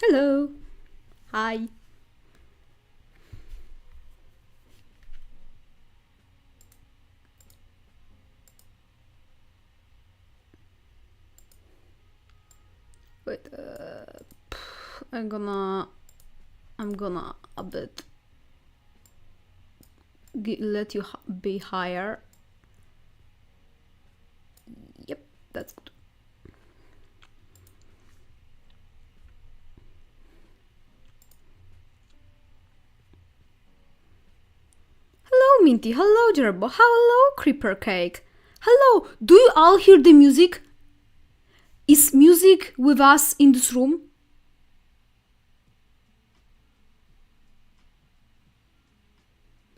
Hello. Hi. Wait, I'm gonna a bit let you be higher. Yep, that's good. Hello, Minty. Hello, Jerbo. Hello, Creeper Cake. Hello. Do you all hear the music? Is music with us in this room?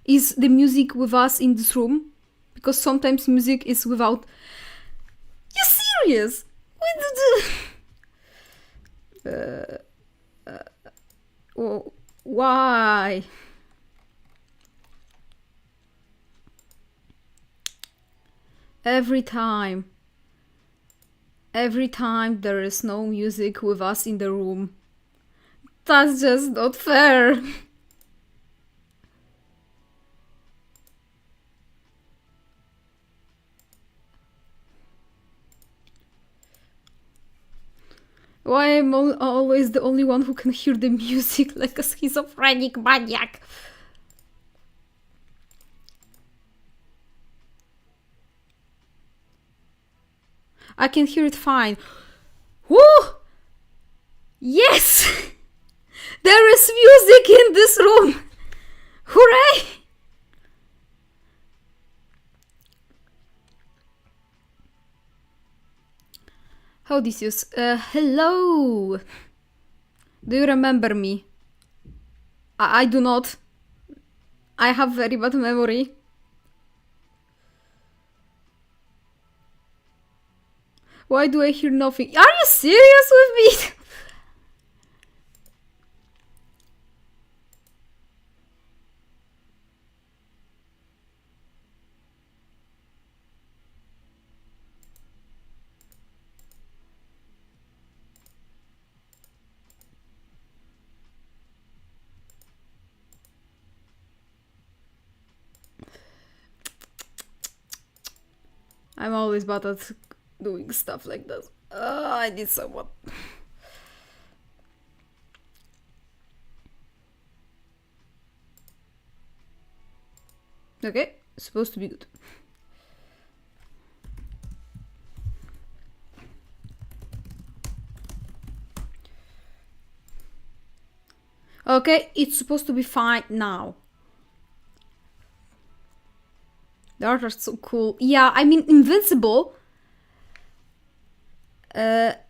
Is the music with us in this room? Because sometimes music is without. You serious? Why? Every time there is no music with us in the room. That's just not fair. Why am I always the only one who can hear the music like a schizophrenic maniac? I can hear it fine. Woo! Yes! There is music in this room! Hooray! How this is? Hello! Do you remember me? I do not. I have very bad memory. Why do I hear nothing? Are you serious with me? I'm always bad at doing stuff like that. I need someone. Okay, supposed to be good. Okay, it's supposed to be fine now. The art are so cool. Yeah, I mean, Invincible.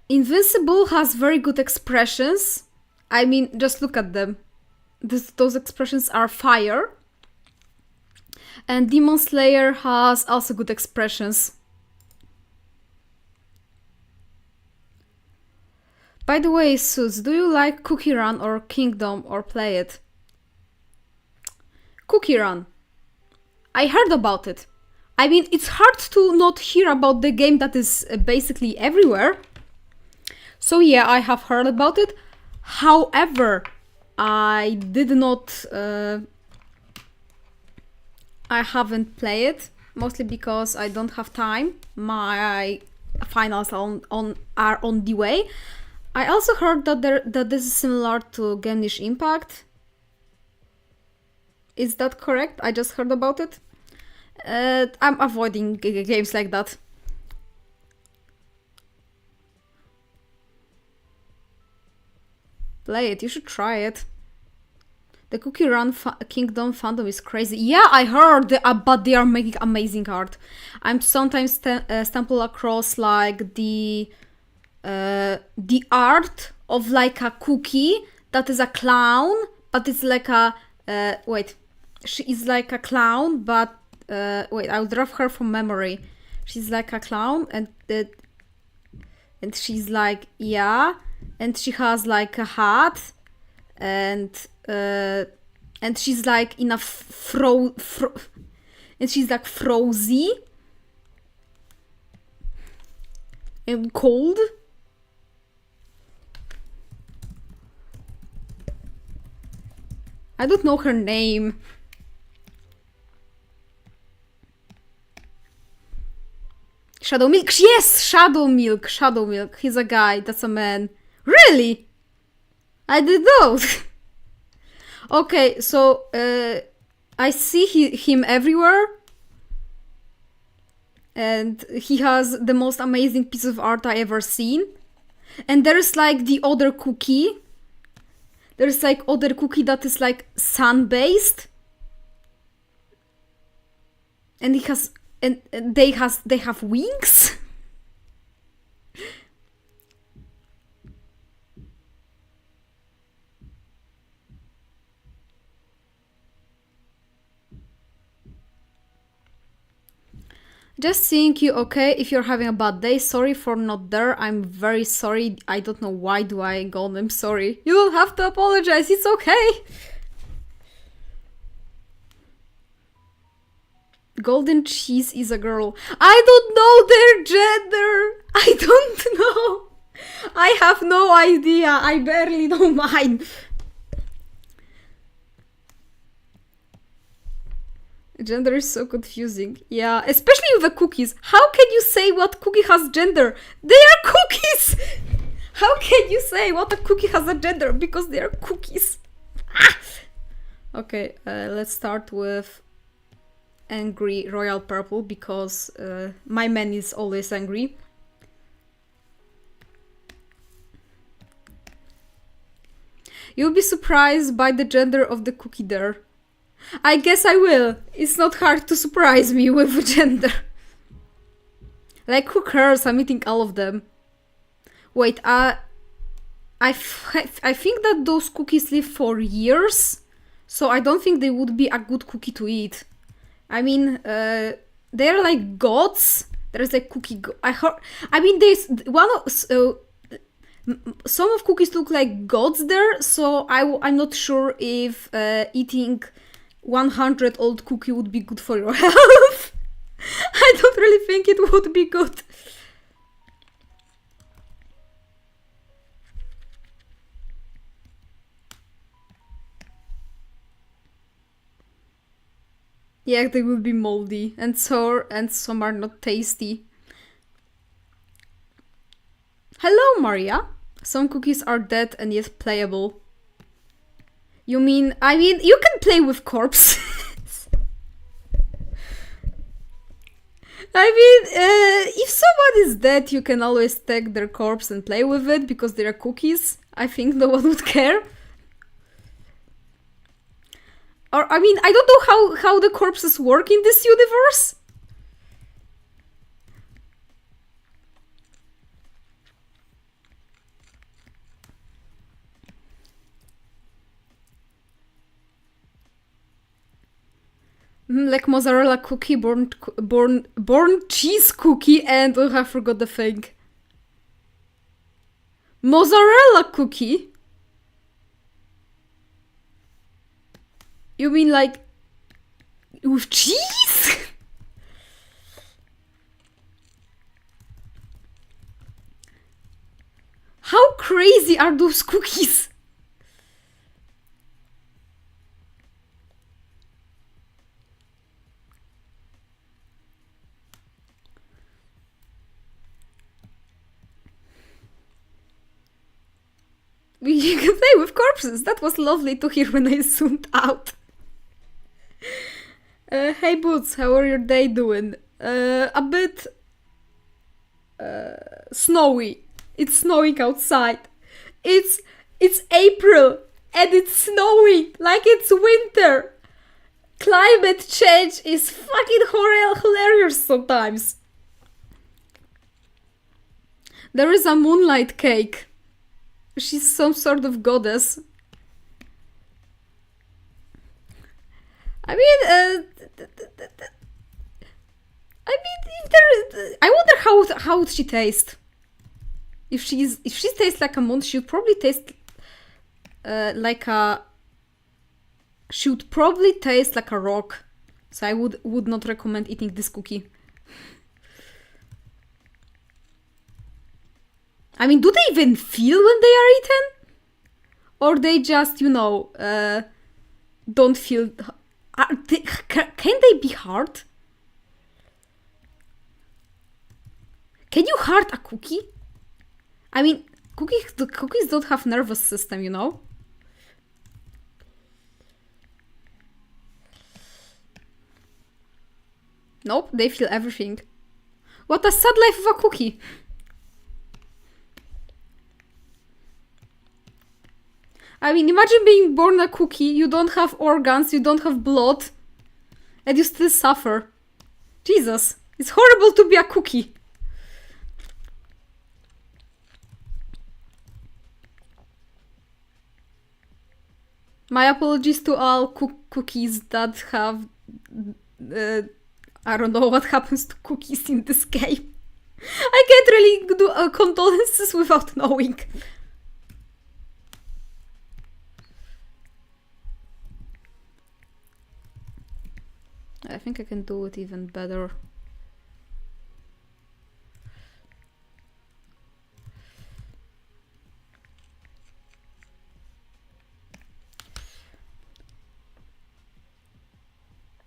Invincible has very good expressions. I mean, just look at them. Those expressions are fire. And Demon Slayer has also good expressions. By the way, Suze, do you like Cookie Run or Kingdom or play it? Cookie Run. I heard about it. I mean, it's hard to not hear about the game that is basically everywhere. So yeah, I have heard about it. However, I did not... I haven't played it, mostly because I don't have time. My finals are on the way. I also heard that this is similar to Gamish Impact. Is that correct? I just heard about it. I'm avoiding games like that. Play it, you should try it. The Cookie Run Kingdom fandom is crazy. Yeah, I heard, but they are making amazing art. I'm sometimes stumble across like the art of like a cookie that is a clown, but it's like a wait, she is like a clown, but wait, I'll draw her from memory. She's like a clown, and she's like, yeah, and she has like a hat, and she's like in a and she's like frozy and cold. I don't know her name. Shadow Milk. Yes, Shadow Milk. Shadow Milk. He's a guy. That's a man. Really? I didn't know. Okay, so I see him everywhere. And he has the most amazing piece of art I ever seen. And there's like the other cookie. There's like other cookie that is like sun-based. And he has and they have wings. Just seeing you, okay? If you're having a bad day, sorry for not there. I'm very sorry. I don't know why do I go on. I'm sorry. You don't have to apologize. It's okay. Golden cheese is a girl. I don't know their gender. I don't know. I have no idea. I barely know mine. Gender is so confusing. Yeah, especially with the cookies. How can you say what cookie has gender? They are cookies! How can you say what a cookie has a gender? Because they are cookies. Ah! Okay, let's start with angry royal purple because my man is always angry. You'll be surprised by the gender of the cookie there. I guess I will. It's not hard to surprise me with the gender. Like, who cares? I'm eating all of them. Wait, I think that those cookies live for years, so I don't think they would be a good cookie to eat. I mean, they're like gods. There's like cookie. I mean, there's one. Some of cookies look like gods there, so I'm not sure if eating 100 old cookie would be good for your health. I don't really think it would be good. Yeah, they will be moldy and sour, and some are not tasty. Hello, Maria. Some cookies are dead and yet playable. You mean, I mean, you can play with corpses. I mean, if someone is dead, you can always take their corpse and play with it because they are cookies. I think no one would care. Or, I mean, I don't know how the corpses work in this universe. Like mozzarella cookie, burnt cheese cookie, and oh, I forgot the thing. Mozzarella cookie? You mean like with cheese? How crazy are those cookies? You can play with corpses. That was lovely to hear when I zoomed out. Hey Boots, how are your day doing? A bit snowy. It's snowing outside. It's April and it's snowing like it's winter. Climate change is fucking hilarious sometimes. There is a moonlight cake. She's some sort of goddess. I mean, if there is, I wonder how would she taste. If she tastes like a moon, she would probably taste like a. She would probably taste like a rock. So I would not recommend eating this cookie. I mean, do they even feel when they are eaten? Or they just, you know, don't feel... Can they be hard? Can you heart a cookie? I mean, cookies don't have nervous system, you know? Nope, they feel everything. What a sad life of a cookie. I mean, imagine being born a cookie, you don't have organs, you don't have blood, and you still suffer. Jesus, it's horrible to be a cookie. My apologies to all cookies that have... I don't know what happens to cookies in this game. I can't really do condolences without knowing. I think I can do it even better.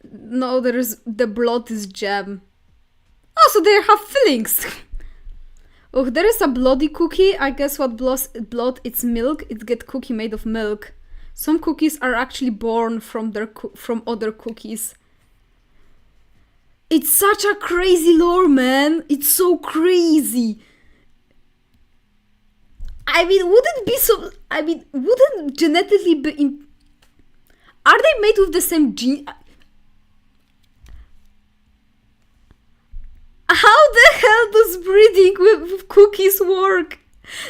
No, the blood is jam. Oh, so they have fillings. Oh, there is a bloody cookie. I guess what blood it's milk. It get cookie made of milk. Some cookies are actually born from other cookies. It's such a crazy lore, man. It's so crazy. I mean, wouldn't genetically be are they made with the same gene? How the hell does breeding with cookies work?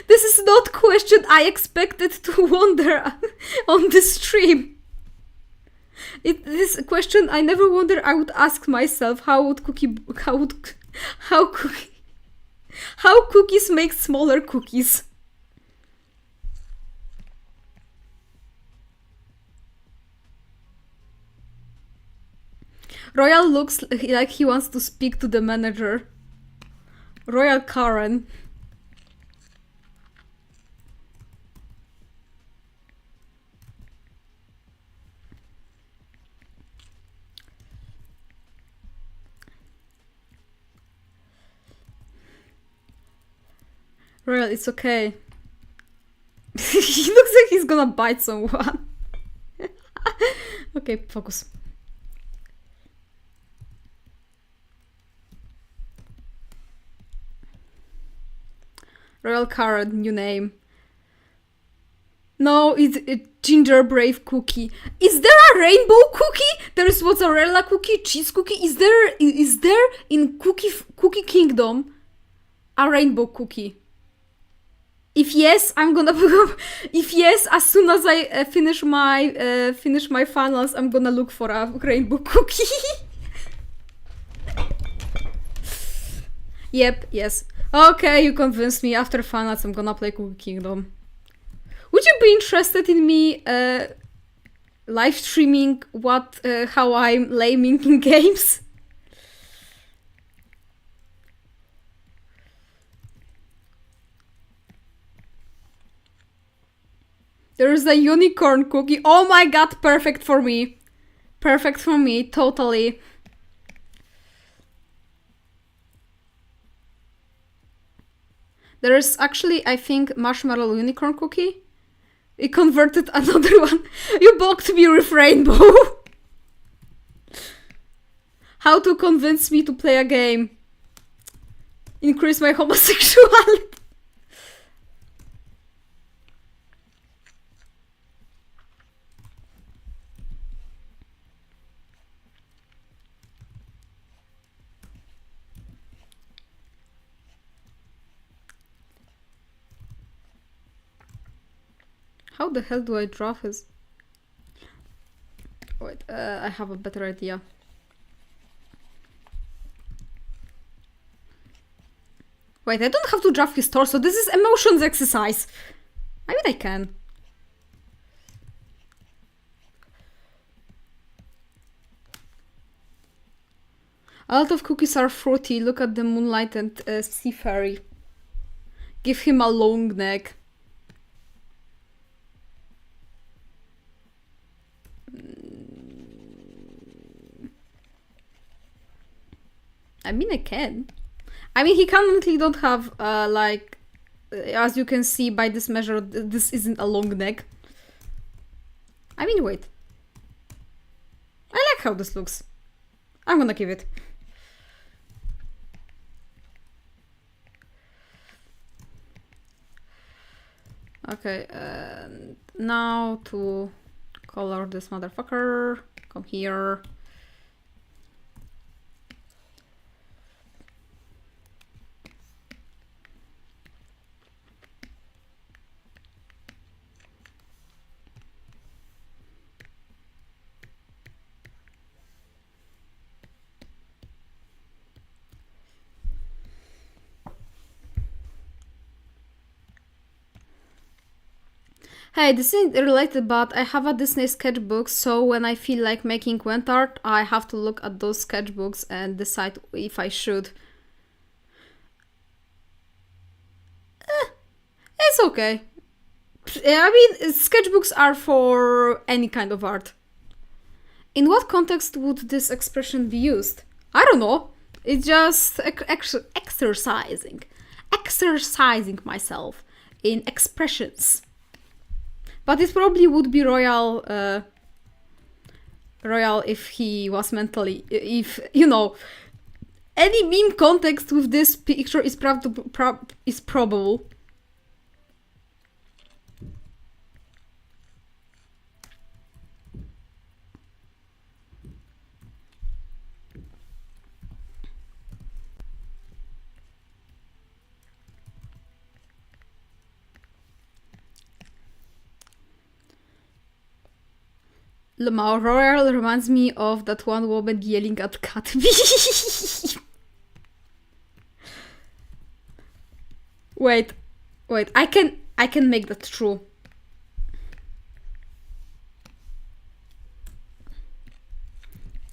This is not question I expected to wonder on this stream. This question I never wonder I would ask myself. How cookies make smaller cookies? Royal looks like he wants to speak to the manager. Royal Karen. Royal, it's okay. He looks like he's gonna bite someone. Okay, focus. Royal Karen, new name. No, it's a gingerbread cookie. Is there a rainbow cookie? There is mozzarella cookie, cheese cookie. Is there in Cookie Kingdom a rainbow cookie? If yes, I'm gonna. If yes, as soon as I finish my finals, I'm gonna look for a rainbow cookie. Yep. Yes. Okay, you convinced me. After finals, I'm gonna play Cookie Kingdom. Would you be interested in me live streaming how I'm laming in games? There is a unicorn cookie. Oh my god, perfect for me. Perfect for me, totally. There is actually, I think, marshmallow unicorn cookie. It converted another one. You blocked me with rainbow. How to convince me to play a game? Increase my homosexuality. How the hell do I draw his... Wait, I have a better idea. Wait, I don't have to draw his torso. This is emotions exercise. I mean, I can. A lot of cookies are fruity. Look at the moonlight and sea fairy. Give him a long neck. I mean, I can. I mean, he currently don't have, like, as you can see by this measure, this isn't a long neck. I mean, wait. I like how this looks. I'm gonna keep it. Okay, now to color this motherfucker. Come here. Hey, this isn't related, but I have a Disney sketchbook, so when I feel like making went art, I have to look at those sketchbooks and decide if I should. It's okay. I mean, sketchbooks are for any kind of art. In what context would this expression be used? I don't know. It's just exercising. Exercising myself in expressions. But it probably would be royal if he was mentally... If, you know, any meme context with this picture is probable. Lamar Royal reminds me of that one woman yelling at cat. Wait, I can make that true.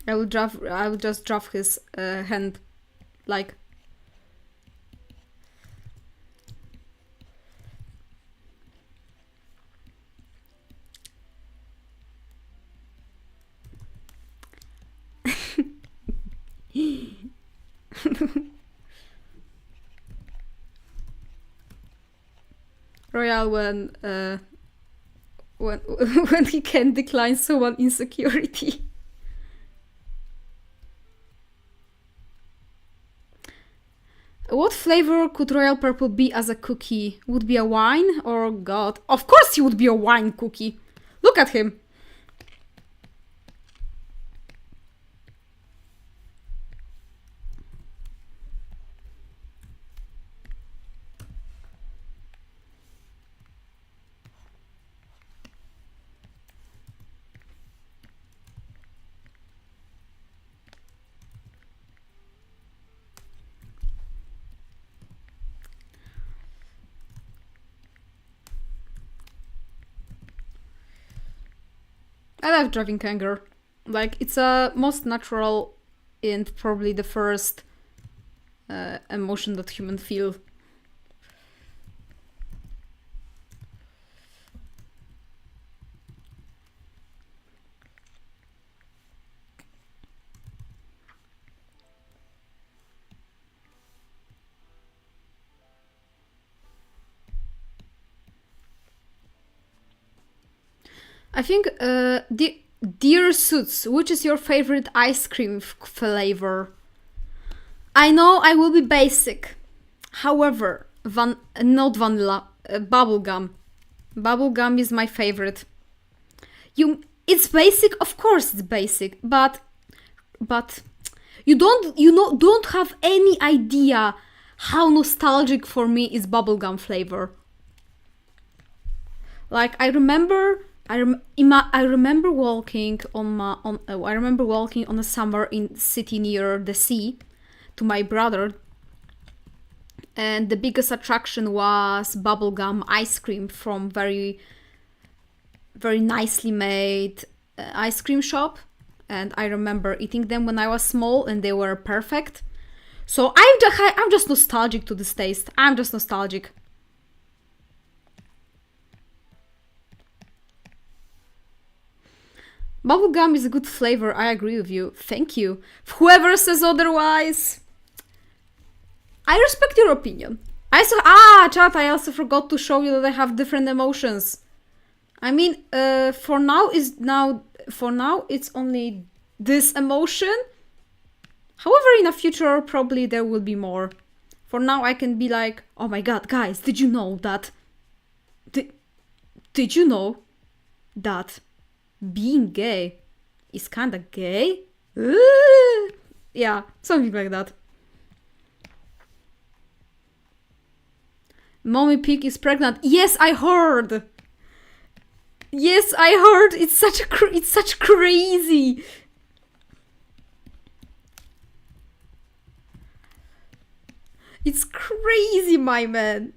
I will just draft his hand, like. Royal when he can decline someone insecurity. What flavor could Royal Purple be as a cookie? Would be a wine? Or God, of course he would be a wine cookie. Look at him. I love driving anger. Like, it's a most natural and probably the first emotion that humans feel. I think, Dear Suits, which is your favorite ice cream flavor? I know I will be basic. However, not vanilla, bubblegum. Bubblegum is my favorite. It's basic, of course it's basic, but you don't have any idea how nostalgic for me is bubblegum flavor. Like, I remember walking on a summer in city near the sea to my brother, and the biggest attraction was bubblegum ice cream from very, very nicely made ice cream shop, and I remember eating them when I was small and they were perfect. So I'm just nostalgic to this taste. I'm just nostalgic. Bubblegum is a good flavor, I agree with you. Thank you. Whoever says otherwise, I respect your opinion. Chat, I also forgot to show you that I have different emotions. I mean, for now it's only this emotion. However, in the future, probably there will be more. For now, I can be like, oh my god, guys, did you know that? Did you know that being gay is kinda gay? Yeah, something like that. Mommy Pig is pregnant. Yes, I heard. Yes, I heard. It's such crazy. It's crazy, my man.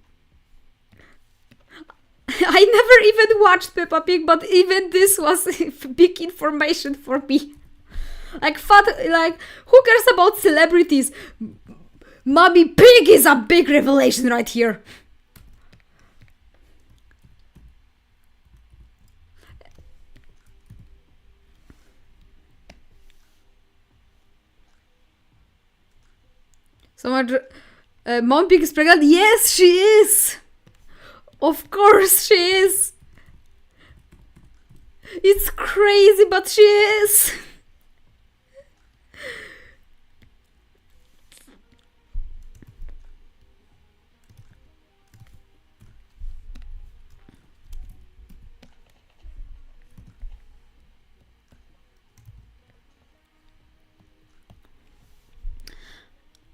I never even watched Peppa Pig, but even this was big information for me. Like, who cares about celebrities? Mommy Pig is a big revelation right here. So much. Mom Pig is pregnant? Yes, she is! Of course she is! It's crazy, but she is!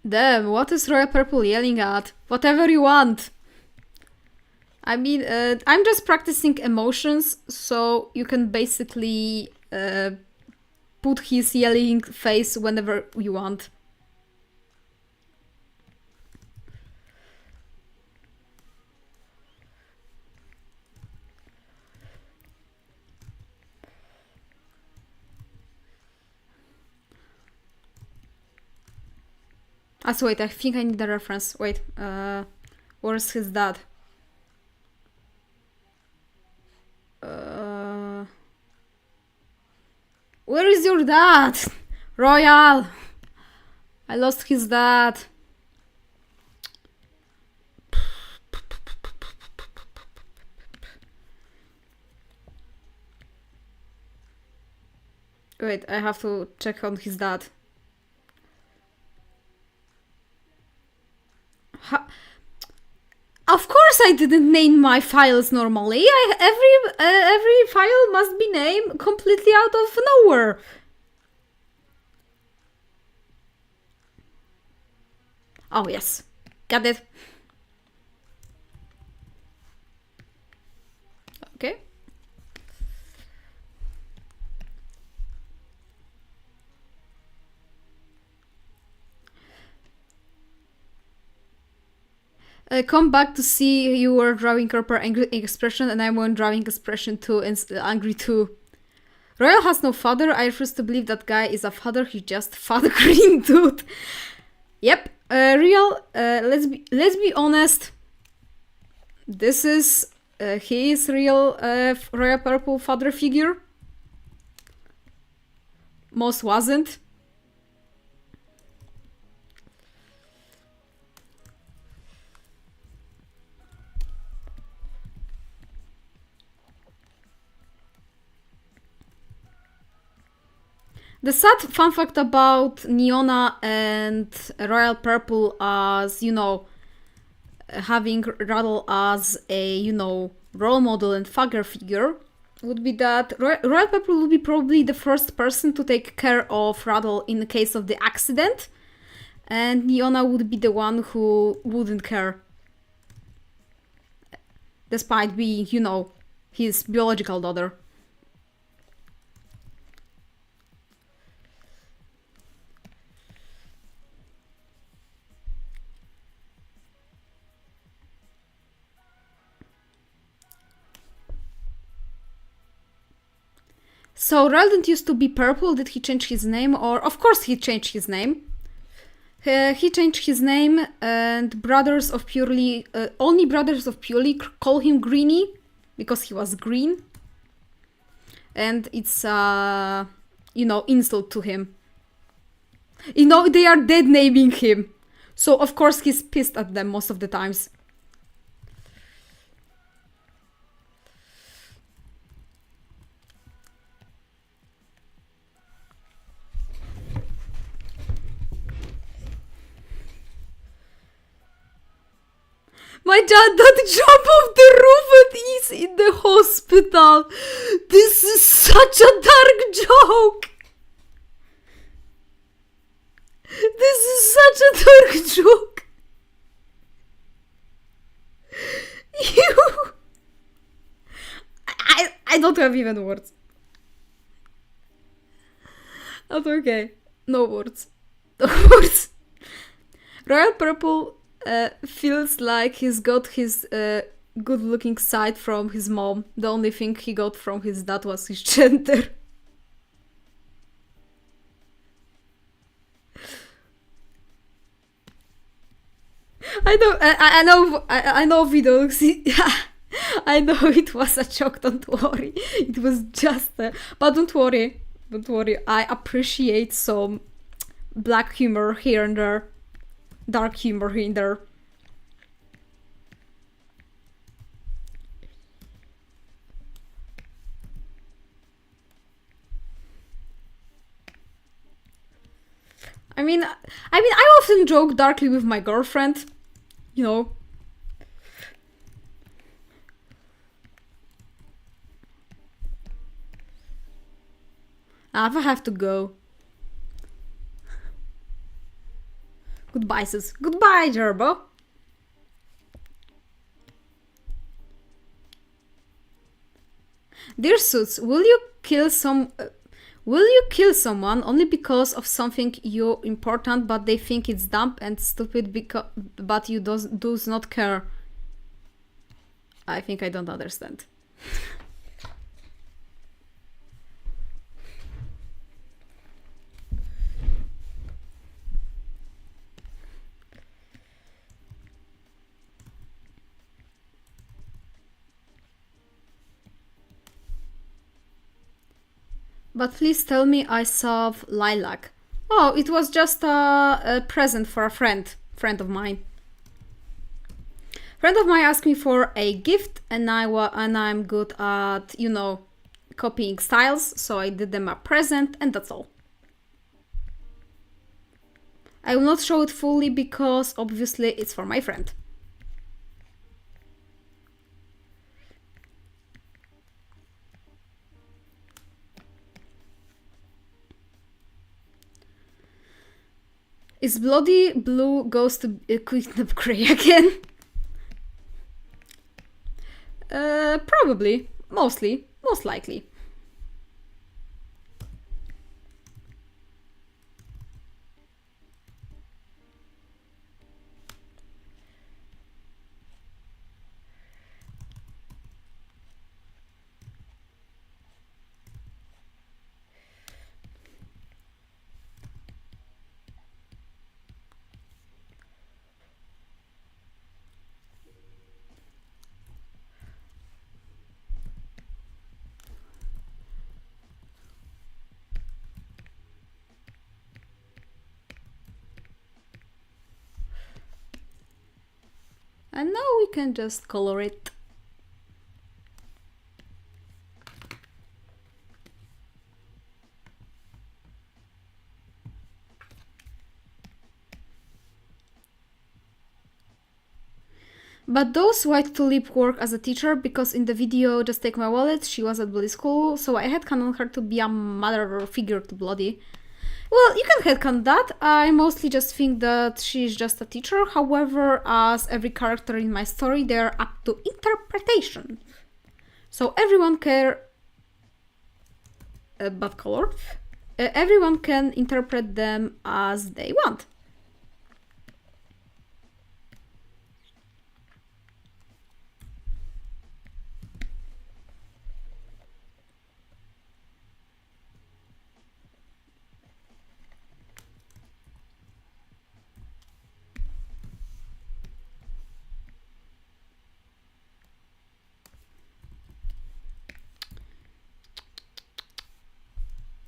Damn, what is Royal Purple yelling at? Whatever you want. I mean, I'm just practicing emotions, so you can basically put his yelling face whenever you want. So wait, I think I need a reference. Wait, where's his dad? Where is your dad? Royal! I lost his dad. Wait, I have to check on his dad. Of course I didn't name my files normally. Every file must be named completely out of nowhere. Oh yes, got it. Okay. Come back to see you were drawing proper angry expression and I'm one drawing expression too and angry too. Royal has no father. I refuse to believe that guy is a father. He's just fat green dude. Yep. Real. Let's be honest. This is his real Royal Purple father figure. Most wasn't. The sad fun fact about Neona and Royal Purple as, you know, having Rattle as a, you know, role model and father figure would be that Royal Purple would be probably the first person to take care of Rattle in the case of the accident, and Neona would be the one who wouldn't care, despite being, you know, his biological daughter. So Royal didn't used to be purple. Did he change his name? Or of course he changed his name. He changed his name, and Brothers of Purely, only Brothers of Purely call him Greenie because he was green, and it's you know, insult to him. You know, they are dead naming him. So of course he's pissed at them most of the times. My dad, don't jump off the roof and he's in the hospital. This is such a dark joke. This is such a dark joke. You... I don't have even words. That's okay. No words. No words. Royal Purple feels like he's got his good-looking side from his mom. The only thing he got from his dad was his gender. I know we don't see. I know it was a joke, don't worry. It was just but don't worry. Don't worry. I appreciate some black humor here and there. Dark humor here and there. I mean, I often joke darkly with my girlfriend, you know. I have to go. Goodbye, sis. Goodbye, Gerbo. Dear Suits, will you kill someone only because of something you important, but they think it's dumb and stupid but you does not care? I think I don't understand. But please tell me I saw lilac. Oh, it was just a present for a friend of mine. Friend of mine asked me for a gift, and I'm good at, you know, copying styles, so I did them a present, and that's all. I will not show it fully because obviously it's for my friend. Is Bloody Blue goes to kidnap Grey again? Probably. Mostly. Most likely. And now we can just color it. But those white tulip work as a teacher because in the video Just Take My Wallet, she was at Bloody School, so I headcanon her to be a mother figure to Bloody. Well, you can headcanon that. I mostly just think that she's just a teacher. However, as every character in my story, they're up to interpretation. So everyone can... bad color. Everyone can interpret them as they want.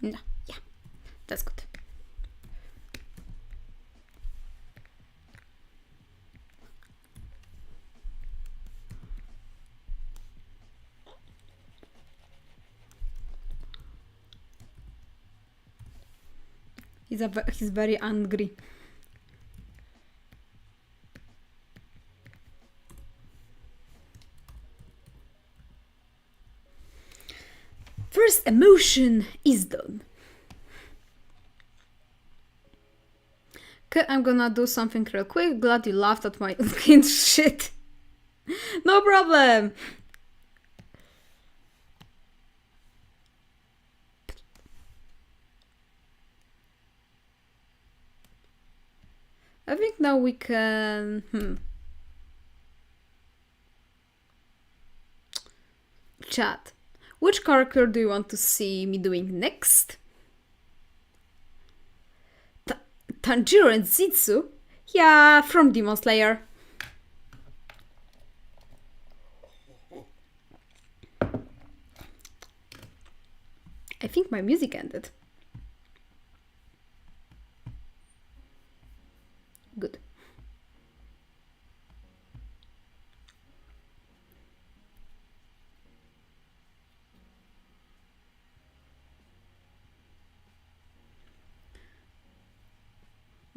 No, yeah, that's good. He's very angry. First emotion is done. Okay, I'm gonna do something real quick. Glad you laughed at my unkind shit. No problem. I think now we can... Chat. Which character do you want to see me doing next? Tanjiro and Zetsu? Yeah, from Demon Slayer. I think my music ended. Good.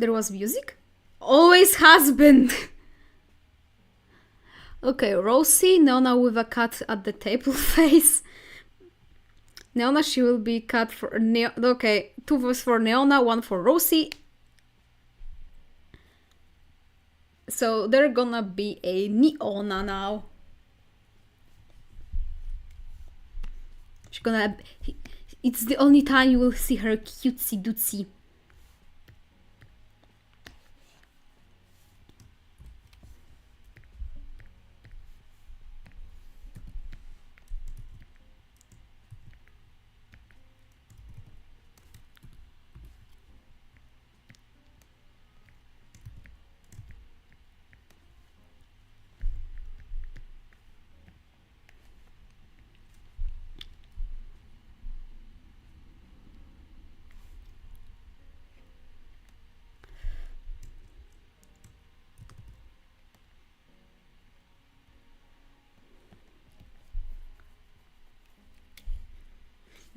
There was music? Always has been! Okay, Rosie, Nona with a cat at the table face. Neona, she will be cut for... Okay, 2 votes for Neona, 1 for Rosie. So they're gonna be a Neona now. She's gonna... It's the only time you will see her cutesy dootsy.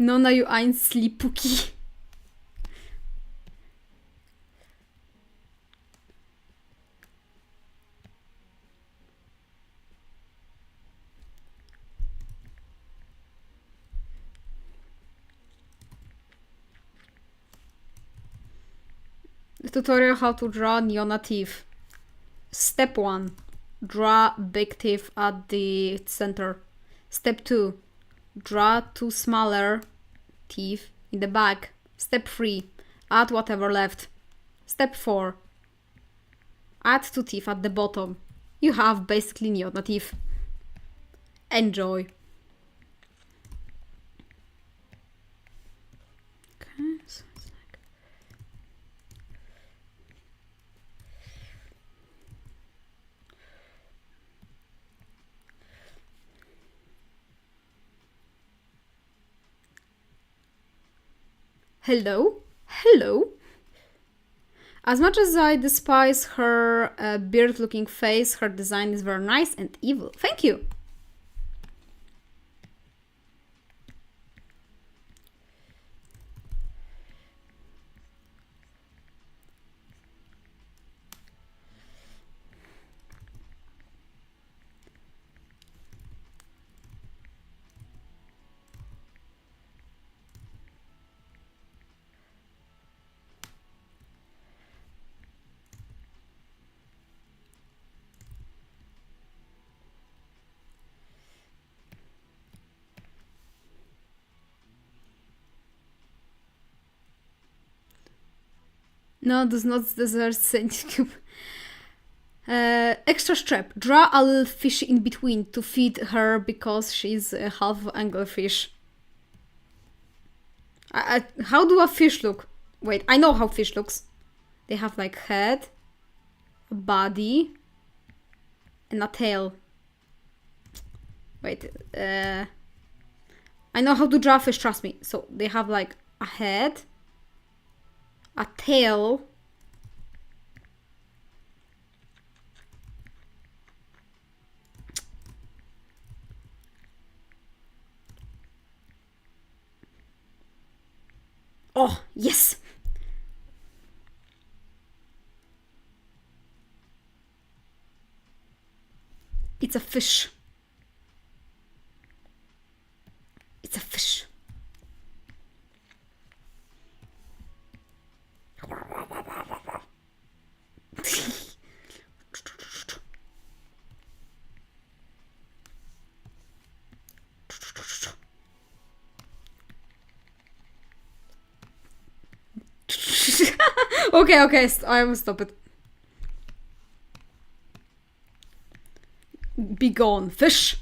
Nona, you ein Sleepuki. The tutorial how to draw Neona teeth. Step 1. Draw big teeth at the center. Step 2. Draw 2 smaller teeth in the back. Step 3. Add whatever left. Step 4. Add 2 teeth at the bottom. You have basically Neona teeth. Enjoy. Okay, so it's like... Hello? Hello? As much as I despise her beard-looking face, her design is very nice and evil. Thank you! No, does not deserve Saint Cube. Extra strap. Draw a little fish in between to feed her because she's a half anglerfish. How do a fish look? Wait, I know how fish looks. They have like head, a body, and a tail. Wait, I know how to draw fish, trust me. So they have like a head, a tail, oh, yes! It's a fish. It's a fish. Okay, I will stop it. Be gone, fish.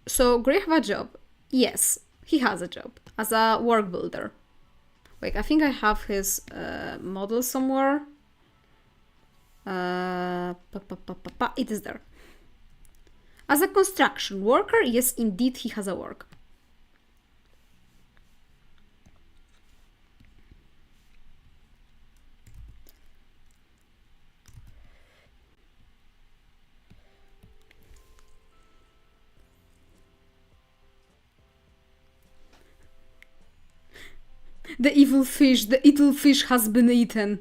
So, Grey have a job. Yes, he has a job as a work builder. Wait, I think I have his model somewhere. It is there. As a construction worker, yes, indeed, he has a work. The evil fish has been eaten.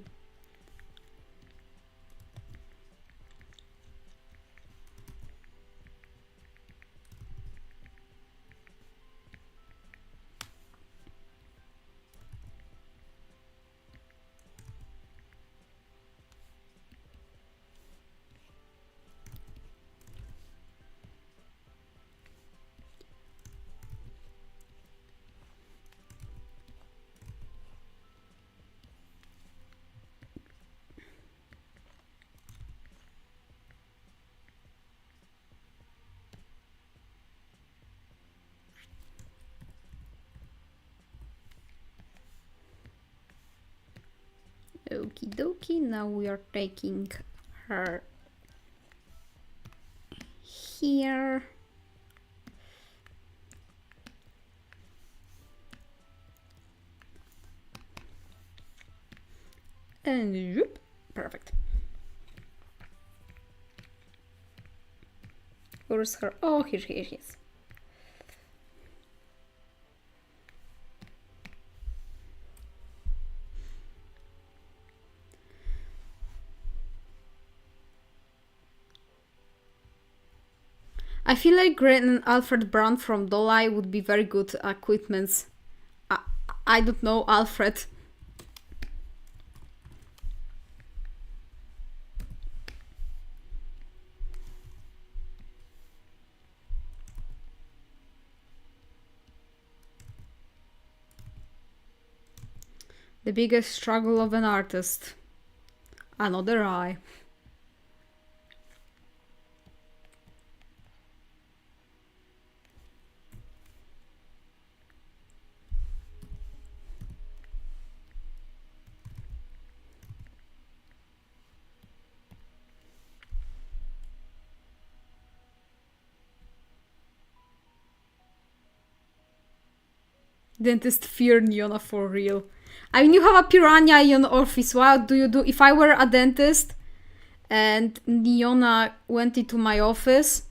Okie dokie, now we are taking her here. And whoop, perfect. Where's her? Oh, here she is. I feel like Grant and Alfred Brown from Dolly would be very good equipments. I don't know Alfred. The biggest struggle of an artist. Another eye. Dentist fear Niona for real. I mean, you have a piranha in your office. What do you do? If I were a dentist and Niona went into my office,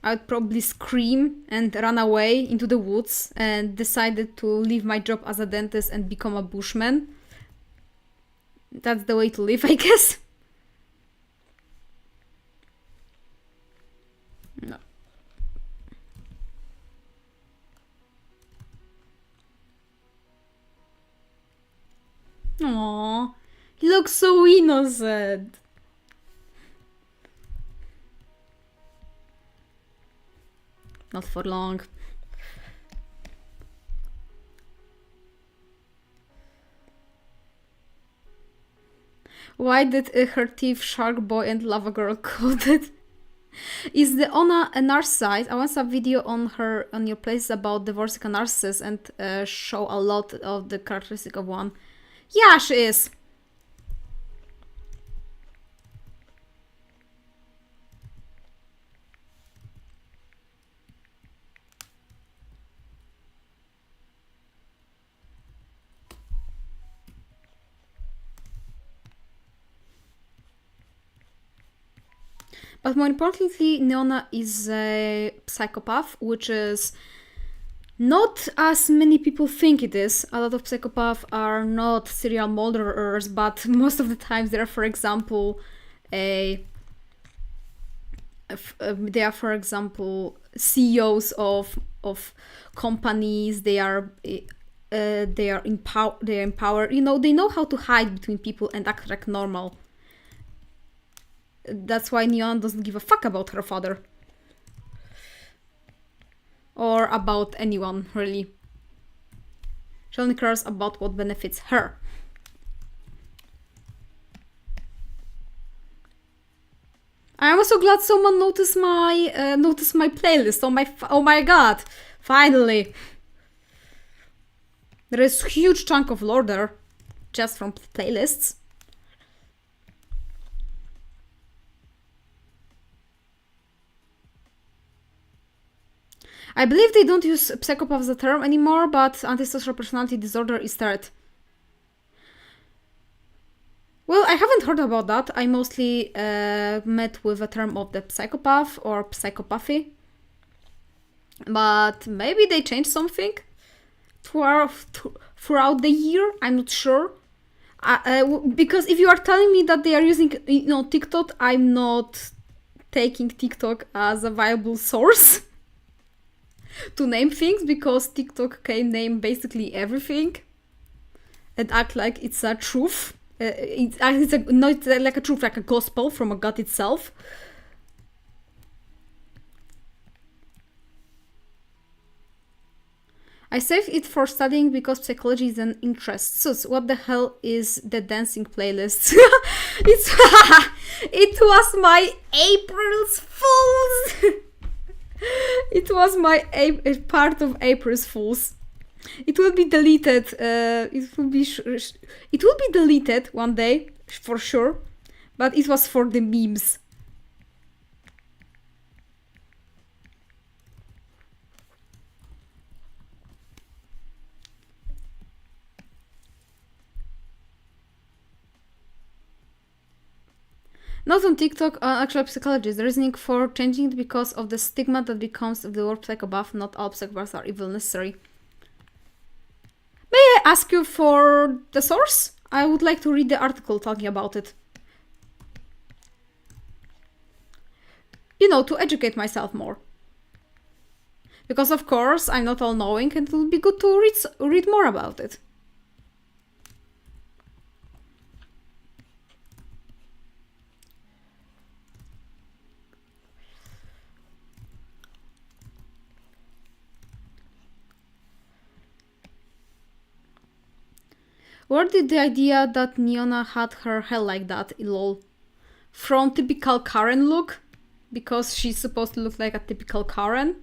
I would probably scream and run away into the woods and decided to leave my job as a dentist and become a bushman. That's the way to live, I guess. No. Aww, he looks so innocent. Not for long. Why did her thief, Shark Boy and Lava Girl coded? Is the Ona a narcissist? I want some video on your place about divorcing a narcissist and show a lot of the characteristic of one. Yeah, she is. But more importantly, Neona is a psychopath, which is Not as many people think it is. A lot of psychopaths are not serial murderers, but most of the times they're, for example, they are, for example, CEOs of companies. They are in power. They are in power. You know, they know how to hide between people and act like normal. That's why Neon doesn't give a fuck about her father. Or about anyone, really. She only cares about what benefits her. I am also glad someone noticed my playlist. Oh my god! Finally, there is a huge chunk of lore there, just from playlists. I believe they don't use psychopath as a term anymore, but antisocial personality disorder is third. Well, I haven't heard about that. I mostly met with a term of the psychopath or psychopathy. But maybe they changed something throughout the year. I'm not sure. Because if you are telling me that they are using, TikTok, I'm not taking TikTok as a viable source to name things, because TikTok can name basically everything and act like it's a truth. It's not like a truth, like a gospel from a God itself. I saved it for studying because psychology is an interest. Sus, what the hell is the dancing playlist? It was my April's Fools. It was my part of April's Fools. It will be deleted. It will be deleted one day for sure. But it was for the memes. Not on TikTok, actual psychologists. The reasoning for changing it because of the stigma that becomes of the word psychopath. Not all psychopaths are evil necessary. May I ask you for the source? I would like to read the article talking about it. To educate myself more. Because of course, I'm not all-knowing, and it would be good to read more about it. Where did the idea that Niona had her hair like that, lol? From typical Karen look? Because she's supposed to look like a typical Karen?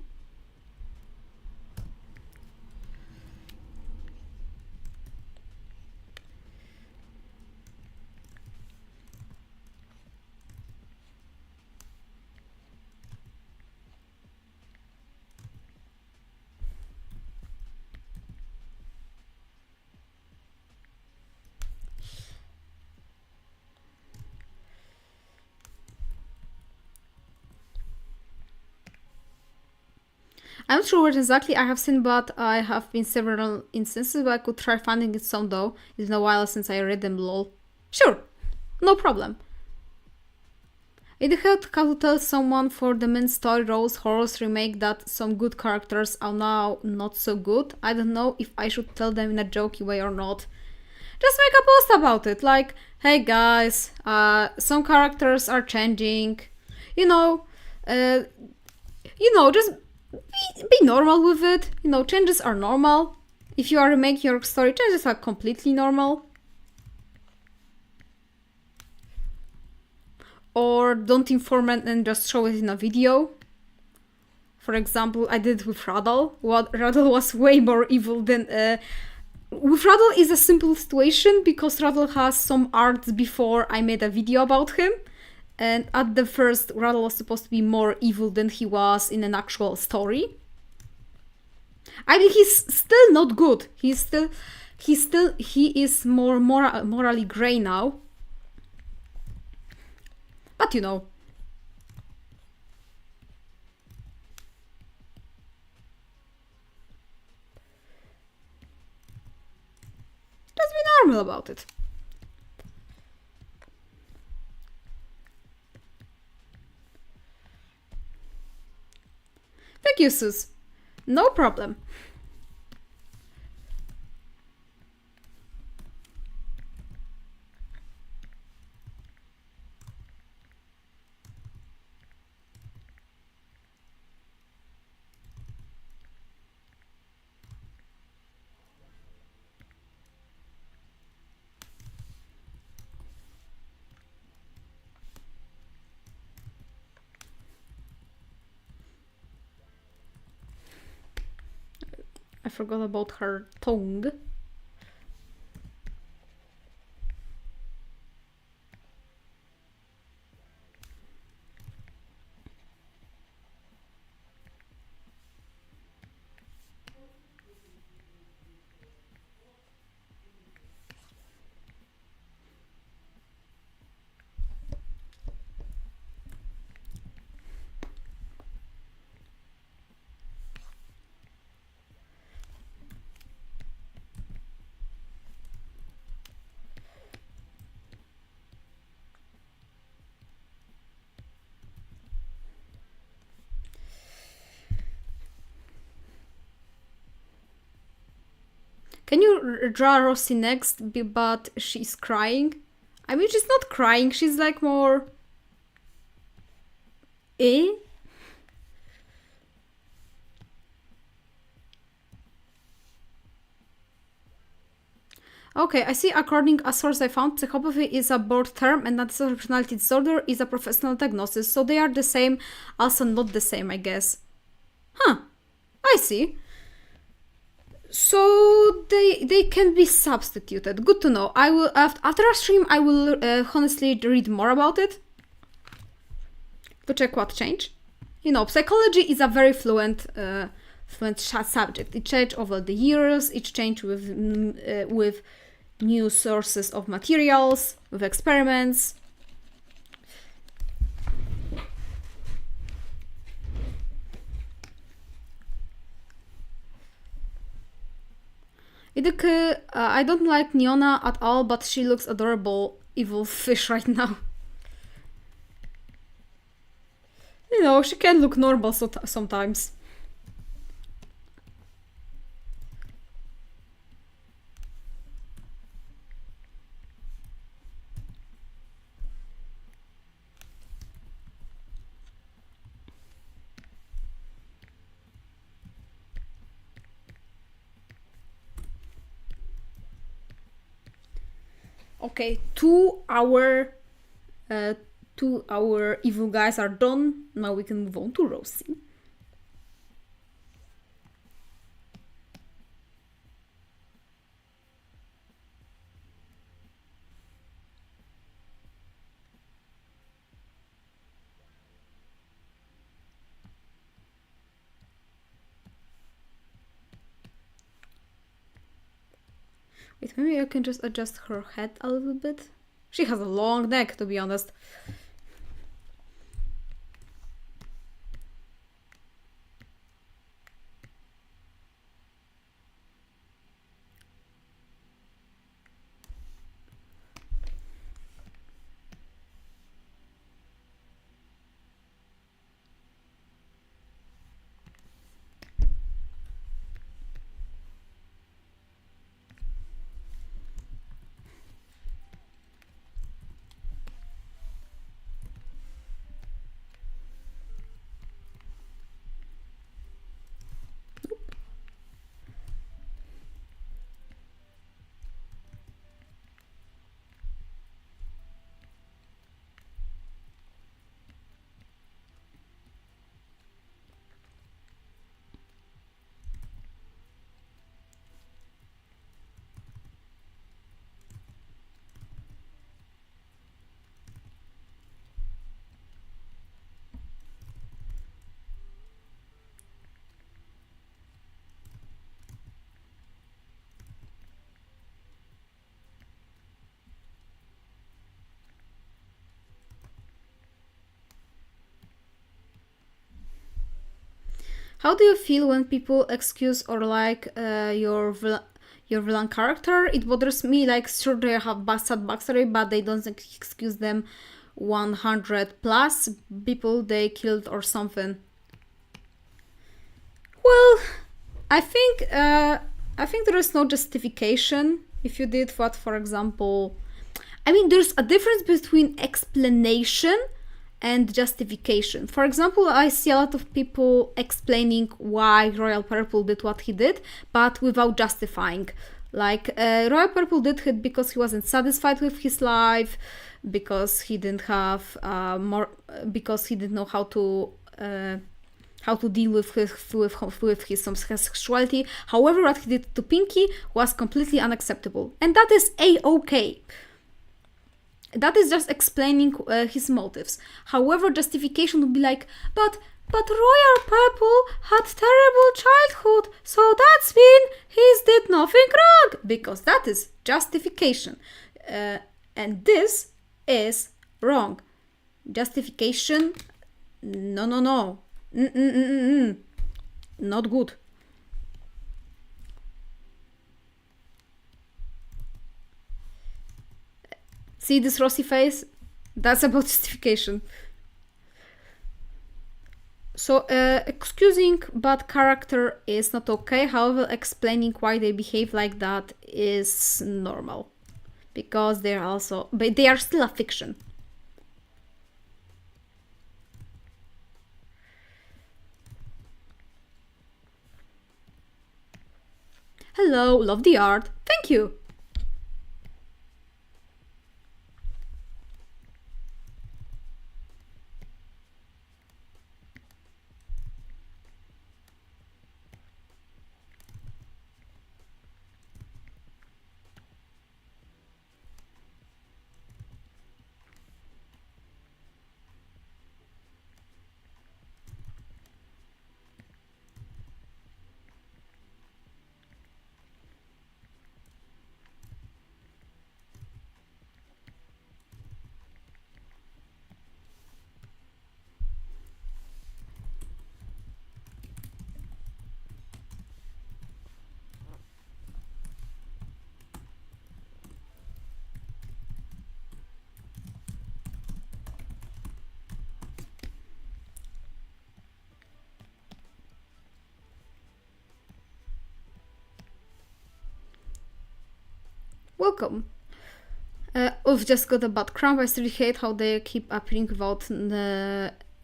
I'm not sure what exactly I have seen, but I have been several instances, but I could try finding it some though. It's been a while since I read them, lol. Sure, no problem. It helped how to tell someone for the main story Rose Horrors remake that some good characters are now not so good. I don't know if I should tell them in a jokey way or not. Just make a post about it, like, hey guys, some characters are changing. Just be normal with it. Changes are normal. If you are remaking your story, changes are completely normal. Or don't inform it and just show it in a video. For example, I did it with Radal. Radal was way more evil than... With Radal is a simple situation because Radal has some art before I made a video about him. And at the first, Radal was supposed to be more evil than he was in an actual story. I mean, he's still not good. He is more morally grey now. But normal about it. Thank you, Sus. No problem. I forgot about her tongue. Can you draw Rossi next, but she's crying? I mean, she's not crying, she's like more... Eh? Okay, I see according a source I found, psychopathy is a broad term and antisocial personality disorder is a professional diagnosis, so they are the same, also not the same, I guess. Huh, I see. So they can be substituted. Good to know. I will after a stream I will honestly read more about it to check what changed. You know, psychology is a very fluent subject. It changed over the years. It changed with new sources of materials, with experiments. I don't like Niona at all, but she looks adorable evil fish right now. You know, she can look normal sometimes. Okay, 2 hour evil guys are done. Now we can move on to Rosie. Wait, maybe I can just adjust her head a little bit. She has a long neck, to be honest. How do you feel when people excuse or like your your villain character. It bothers me, like, sure, they have sad backstory, but they don't excuse them 100 plus people they killed or something. Well, I think there is no justification if you did what, for example, I mean, there's a difference between explanation and justification. For example, I see a lot of people explaining why Royal Purple did what he did, but without justifying. Like, Royal Purple did it because he wasn't satisfied with his life, because he didn't have because he didn't know how to deal with his homosexuality. However, what he did to Pinky was completely unacceptable, and that is a-okay. That is just explaining his motives. However, justification would be like, but Royal Purple had terrible childhood, so that's mean he did nothing wrong, because that is justification, and this is wrong. Justification, no, not good. See this rosy face? That's about justification. So, excusing bad character is not okay. However, explaining why they behave like that is normal, because they are still a fiction. Hello, love the art. Thank you. Welcome. We've just got a bad cramp. I still hate how they keep appearing without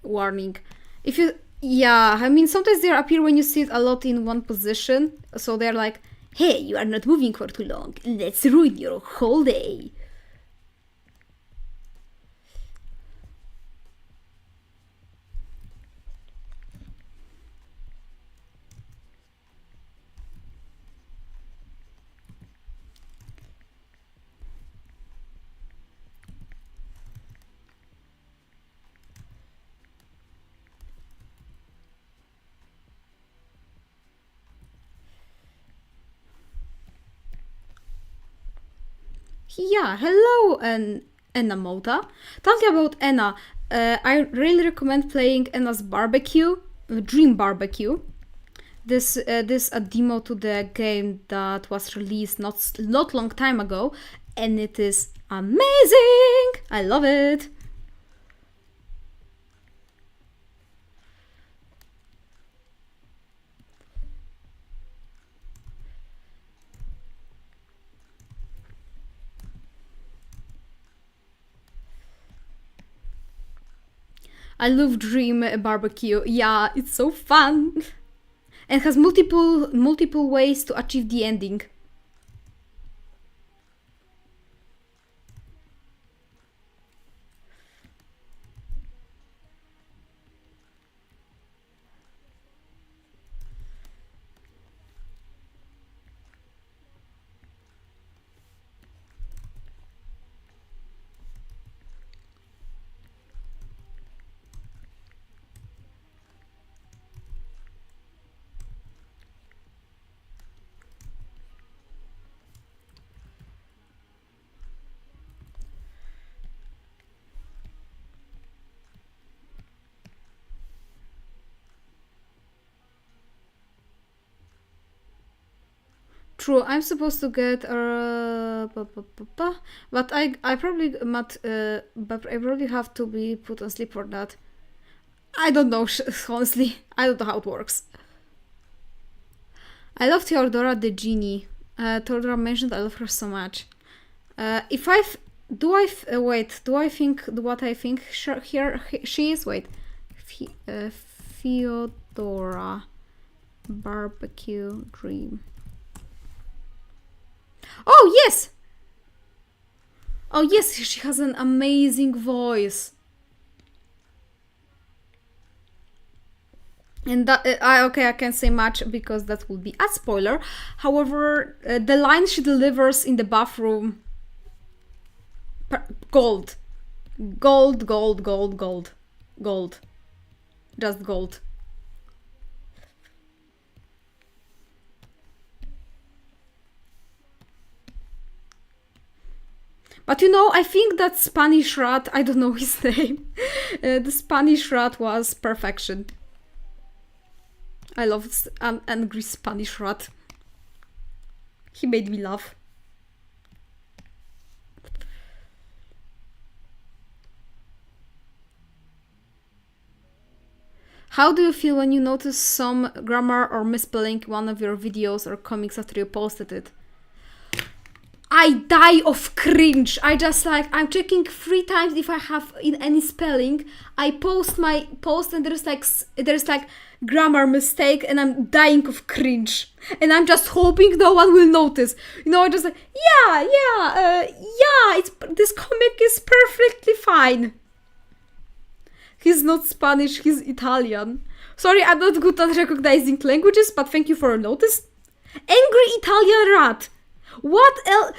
warning. I mean, sometimes they appear when you sit a lot in one position, so they're like, hey, you are not moving for too long, let's ruin your whole day. Yeah, hello, Anna Mota. Talking about Anna, I really recommend playing Anna's Barbecue, Dream Barbecue. This a demo to the game that was released not long time ago, and it is amazing. I love it. I love Dream Barbecue. Yeah, it's so fun. And has multiple ways to achieve the ending. True, I'm supposed to get but I probably but I probably have to be put on sleep for that. I don't know, honestly. I don't know how it works. I love Theodora the genie. Theodora mentioned I love her so much. If I do I wait, do I think what I think she is? Wait. Theodora barbecue dream. Oh, yes! Oh, yes, she has an amazing voice. And that, okay, I can't say much because that will be a spoiler. However, the line she delivers in the bathroom... Gold. Gold, gold, gold, gold. Gold. Just gold. But you know, I think that Spanish rat, I don't know his name, the Spanish rat was perfection. I love an angry Spanish rat. He made me laugh. How do you feel when you notice some grammar or misspelling in one of your videos or comics after you posted it? I die of cringe. I just I'm checking 3 times if I have in any spelling. I post my post and there's like grammar mistake and I'm dying of cringe. And I'm just hoping no one will notice. You know, I just like, this comic is perfectly fine. He's not Spanish, he's Italian. Sorry, I'm not good at recognizing languages, but thank you for a notice. Angry Italian rat. What else?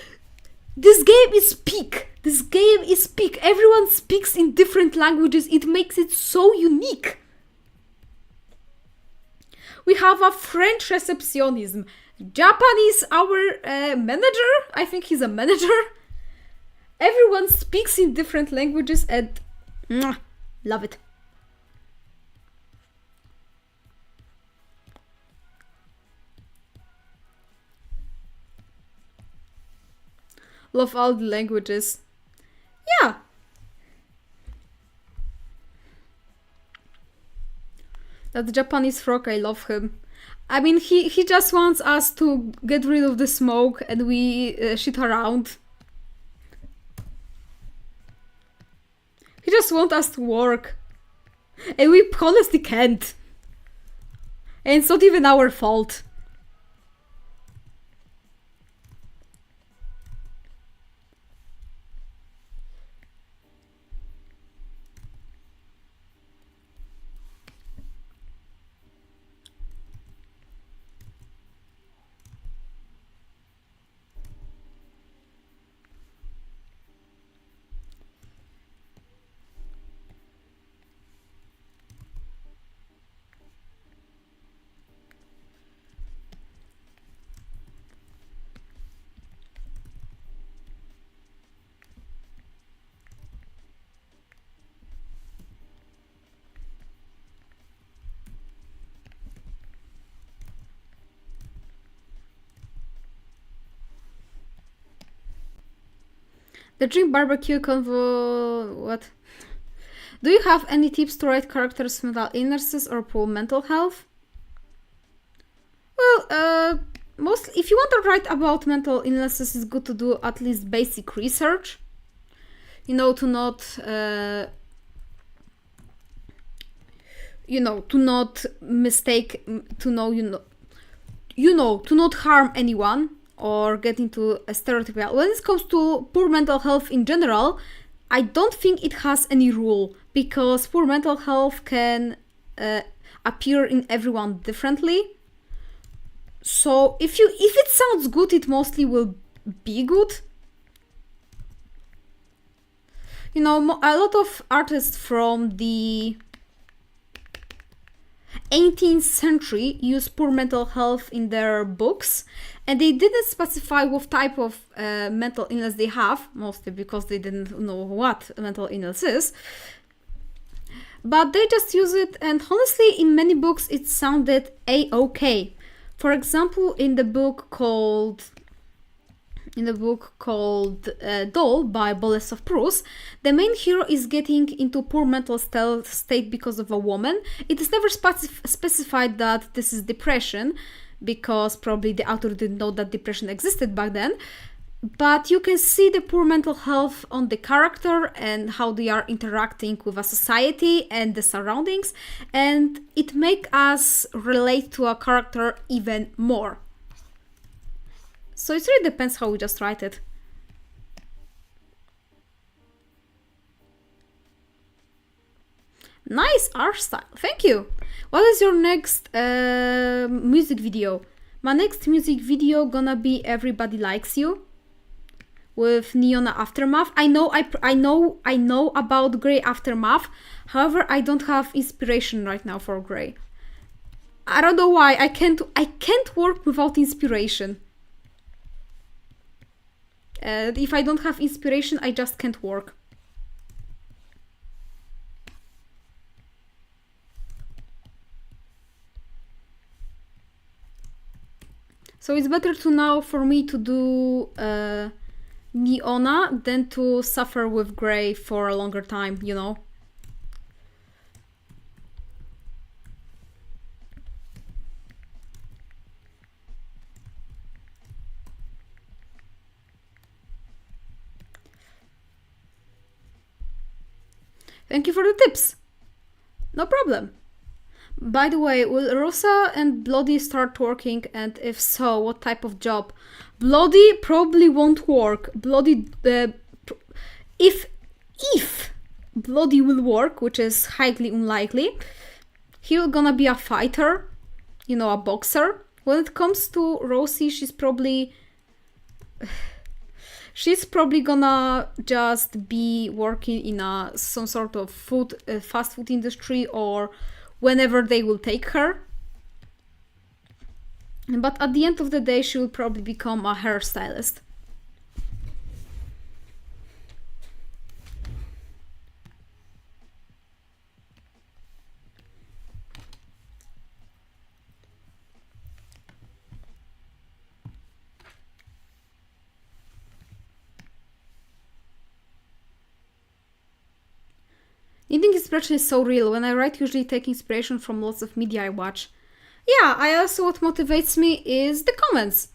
This game is peak. This game is peak. Everyone speaks in different languages. It makes it so unique. We have a French receptionism. Japanese, our manager. I think he's a manager. Everyone speaks in different languages and love it. Love all the languages. Yeah. That Japanese frog, I love him. I mean, he just wants us to get rid of the smoke and we shit around. He just wants us to work. And we honestly can't. And it's not even our fault. The Dream Barbecue Convo... What? Do you have any tips to write characters with mental illnesses or poor mental health? Well, mostly, if you want to write about mental illnesses, it's good to do at least basic research. You know, to not... to not mistake... To not harm anyone. Or get into a stereotype. When it comes to poor mental health in general, I don't think it has any rule because poor mental health can appear in everyone differently. So if it sounds good, it mostly will be good. You know, a lot of artists from the 18th century use poor mental health in their books, and they didn't specify what type of mental illness they have, mostly because they didn't know what mental illness is. But they just use it, and honestly, in many books it sounded a-okay. For example, in the book called Doll by Boles of Prus, the main hero is getting into poor mental state because of a woman. It is never specified that this is depression, because probably the author didn't know that depression existed back then. But you can see the poor mental health on the character and how they are interacting with a society and the surroundings, and it makes us relate to a character even more. So it really depends how we just write it. Nice art style, thank you. What is your next music video? My next music video gonna be Everybody Likes You with Neona Aftermath. I know about Grey Aftermath. However, I don't have inspiration right now for Grey. I don't know why. I can't work without inspiration. If I don't have inspiration, I just can't work. So it's better to now for me to do Neona than to suffer with Grey for a longer time, you know? Thank you for the tips. No problem. By the way, will Rosa and Bloody start working, and if so, what type of job? Bloody probably won't work. Bloody, if Bloody will work, which is highly unlikely, he's gonna be a fighter, you know, a boxer. When it comes to Rosie, she's probably gonna just be working in some sort of fast food industry, or whenever they will take her. But at the end of the day, she will probably become a hairstylist. Needing inspiration is so real. When I write, usually take inspiration from lots of media I watch. Yeah, I also, what motivates me is the comments.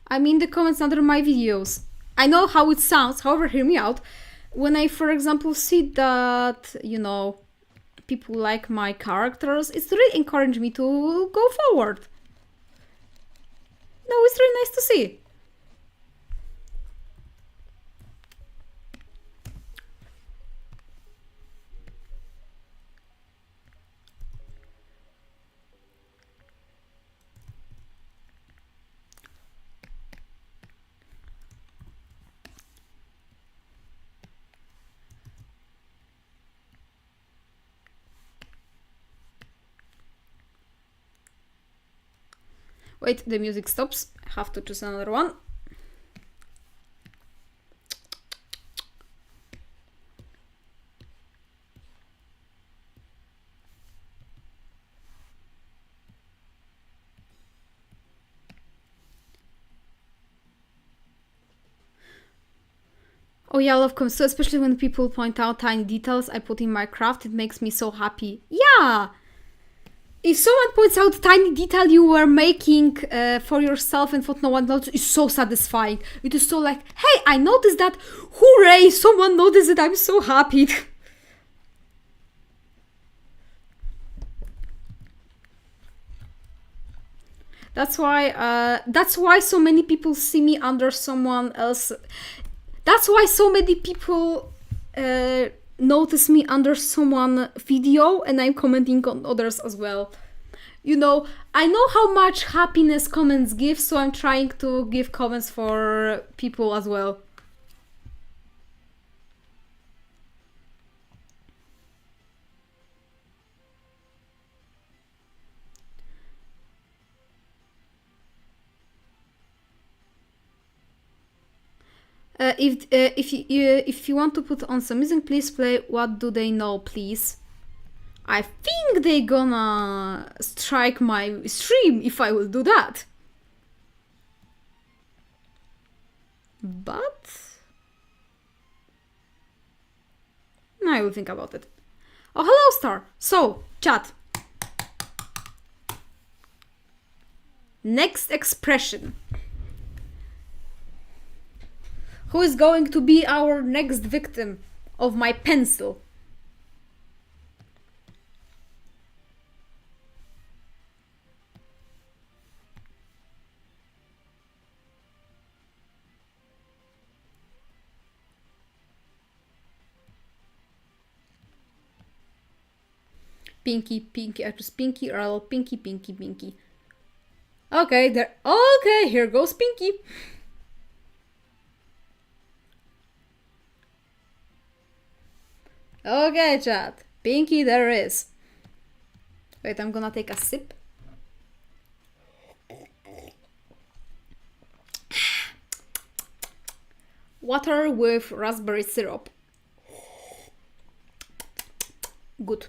I mean, the comments under my videos. I know how it sounds, however, hear me out. When I, for example, see that, you know, people like my characters, it's really encouraging me to go forward. No, it's really nice to see. Wait, the music stops. I have to choose another one. Oh yeah, I love comments. So especially when people point out tiny details I put in my craft, it makes me so happy. Yeah! If someone points out tiny detail you were making for yourself and what no one noticed, it's so satisfying. It is so like, hey, I noticed that. Hooray! Someone noticed it. I'm so happy. That's why so many people see me under someone else. That's why so many people notice me under someone video, and I'm commenting on others as well. You know, I know how much happiness comments give, so I'm trying to give comments for people as well. If you want to put on some music, please play What Do They Know, please. I think they gonna strike my stream if I will do that. But I will think about it. Oh, hello, Star. So, chat. Next expression. Who is going to be our next victim of my pencil? Pinky, pinky, I choose pinky, Earl, pinky, pinky, pinky. Okay, there. Okay, here goes Pinky. Okay, chat. Pinky, there is. Wait, I'm gonna take a sip. Water with raspberry syrup. Good.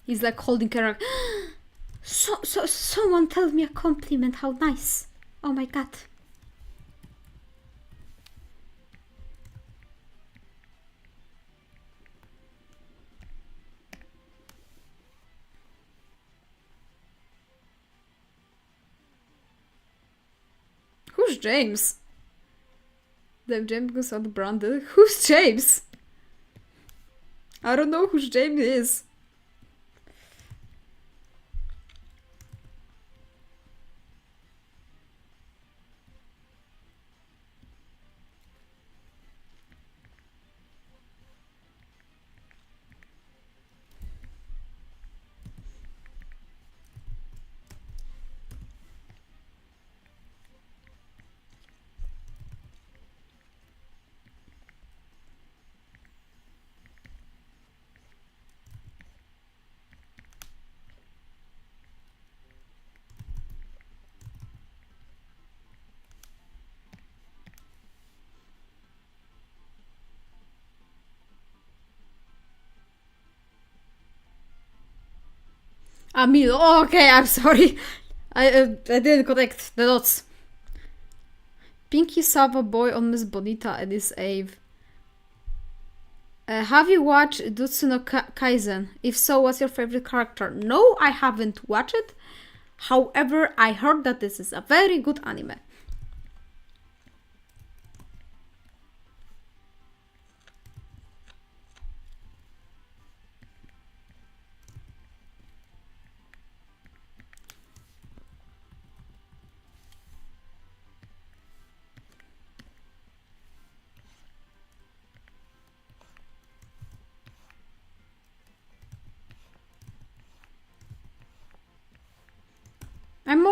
He's like holding her. Someone tell me a compliment. How nice. Oh my god. Who's James? The James goes on branded. Who's James? I don't know who James is. Emil. Oh, okay, I'm sorry. I didn't connect the dots. Pinky saw a boy on Miss Bonita and is Ave. Have you watched Jutsu no Kaisen? If so, what's your favorite character? No, I haven't watched it. However, I heard that this is a very good anime.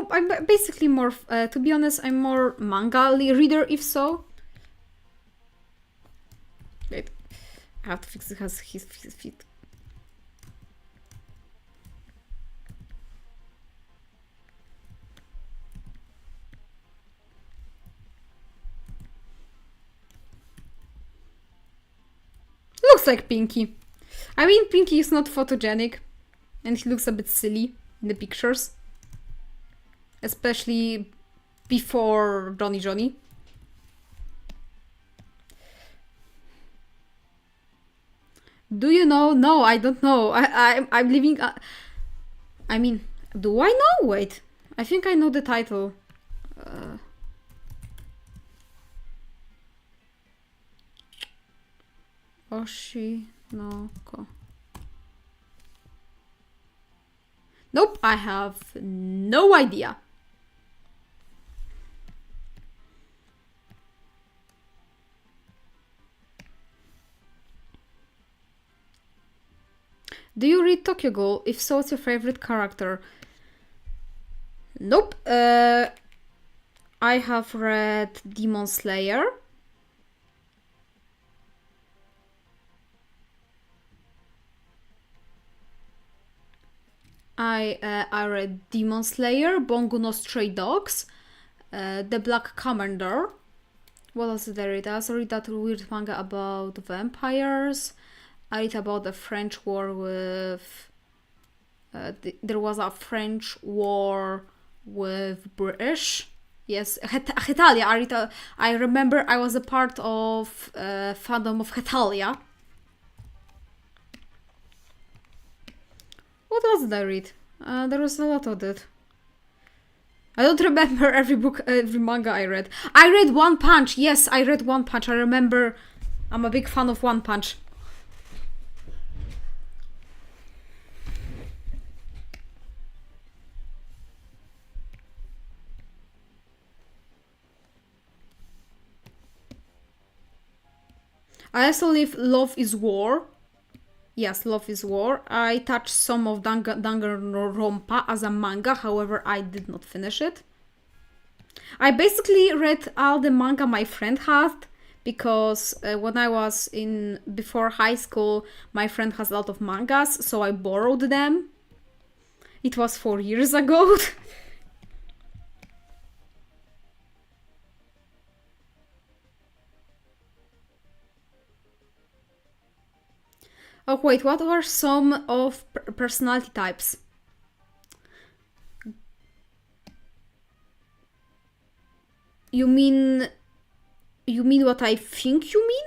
I'm basically more, to be honest, I'm more manga reader, if so. Wait. I have to fix his feet. Looks like Pinky. I mean, Pinky is not photogenic, and he looks a bit silly in the pictures. Especially before Johnny. Do you know? No, I don't know. I'm living... I mean, do I know? Wait. I think I know the title. Oshinoko. Nope, I have no idea. Do you read Tokyo Ghoul? If so, what's your favorite character? Nope. I have read Demon Slayer. I read Demon Slayer, Bongo no Stray Dogs, The Black Commander. What else did I read? I also read that weird manga about vampires. I read about the French war with... there was a French war with British. Yes, Hetalia. I remember I was a part of fandom of Hetalia. What else did I read? There was a lot of it. I don't remember every book, every manga I read. I read One Punch. Yes, I read One Punch. I remember. I'm a big fan of One Punch. I also live Love is War. Yes, Love is War. I touched some of Danganronpa as a manga, however, I did not finish it. I basically read all the manga my friend had, because when I was before high school, my friend has a lot of mangas, so I borrowed them. It was 4 years ago. Oh wait, what were some of personality types? You mean what I think you mean?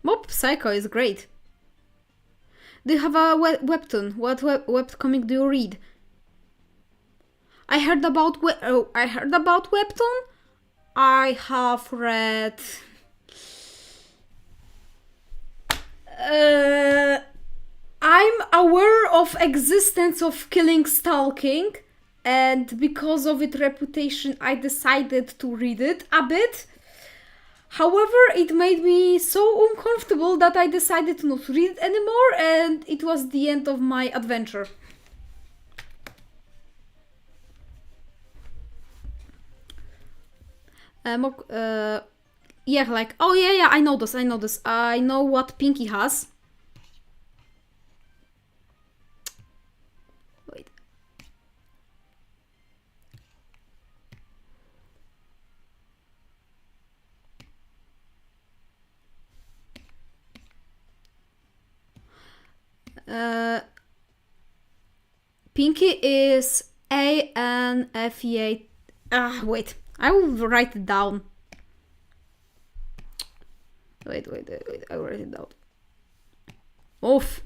Mob Psycho is great. Do you have a webtoon? What webcomic do you read? I heard about webtoon. I have read. I'm aware of existence of Killing Stalking, and because of its reputation, I decided to read it a bit. However, it made me so uncomfortable that I decided to not read it anymore, and it was the end of my adventure. Yeah, like, oh yeah, I know this. I know what Pinky has. Wait. Pinky is ANFEA. Wait. I will write it down. Wait. I will write it down. Oof.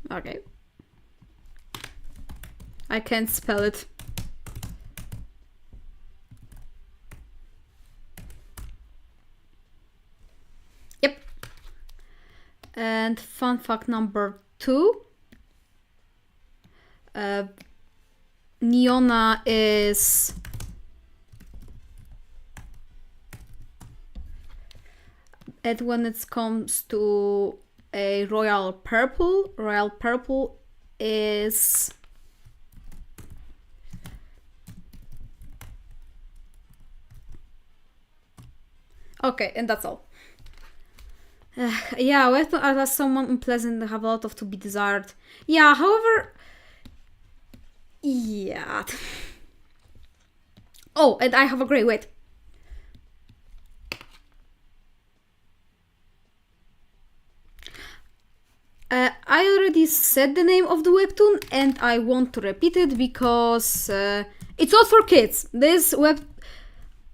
Okay. I can't spell it. Yep. And fun fact number 2. Niona is when it comes to a royal purple is okay, and that's all. Yeah, weapon art as someone unpleasant and have a lot of to be desired. Yeah, however, yeah. Oh, and I have a great wait. I already said the name of the webtoon and I want to repeat it because it's not for kids. This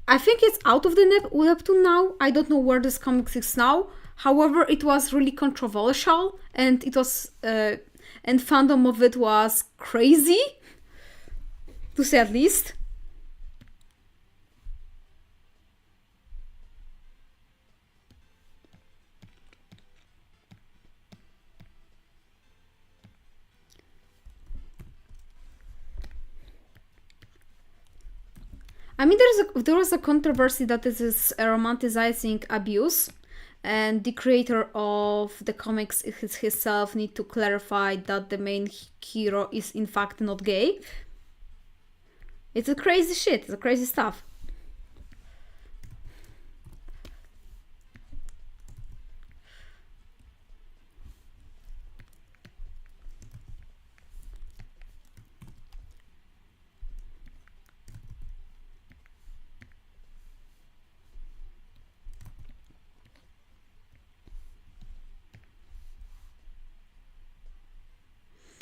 I think it's out of the webtoon now. I don't know where this comic is now. However, it was really controversial and it was and fandom of it was crazy, to say at least. I mean, there was a controversy that this is romanticizing abuse, and the creator of the comics himself need to clarify that the main hero is in fact not gay. It's a crazy shit. It's a crazy stuff.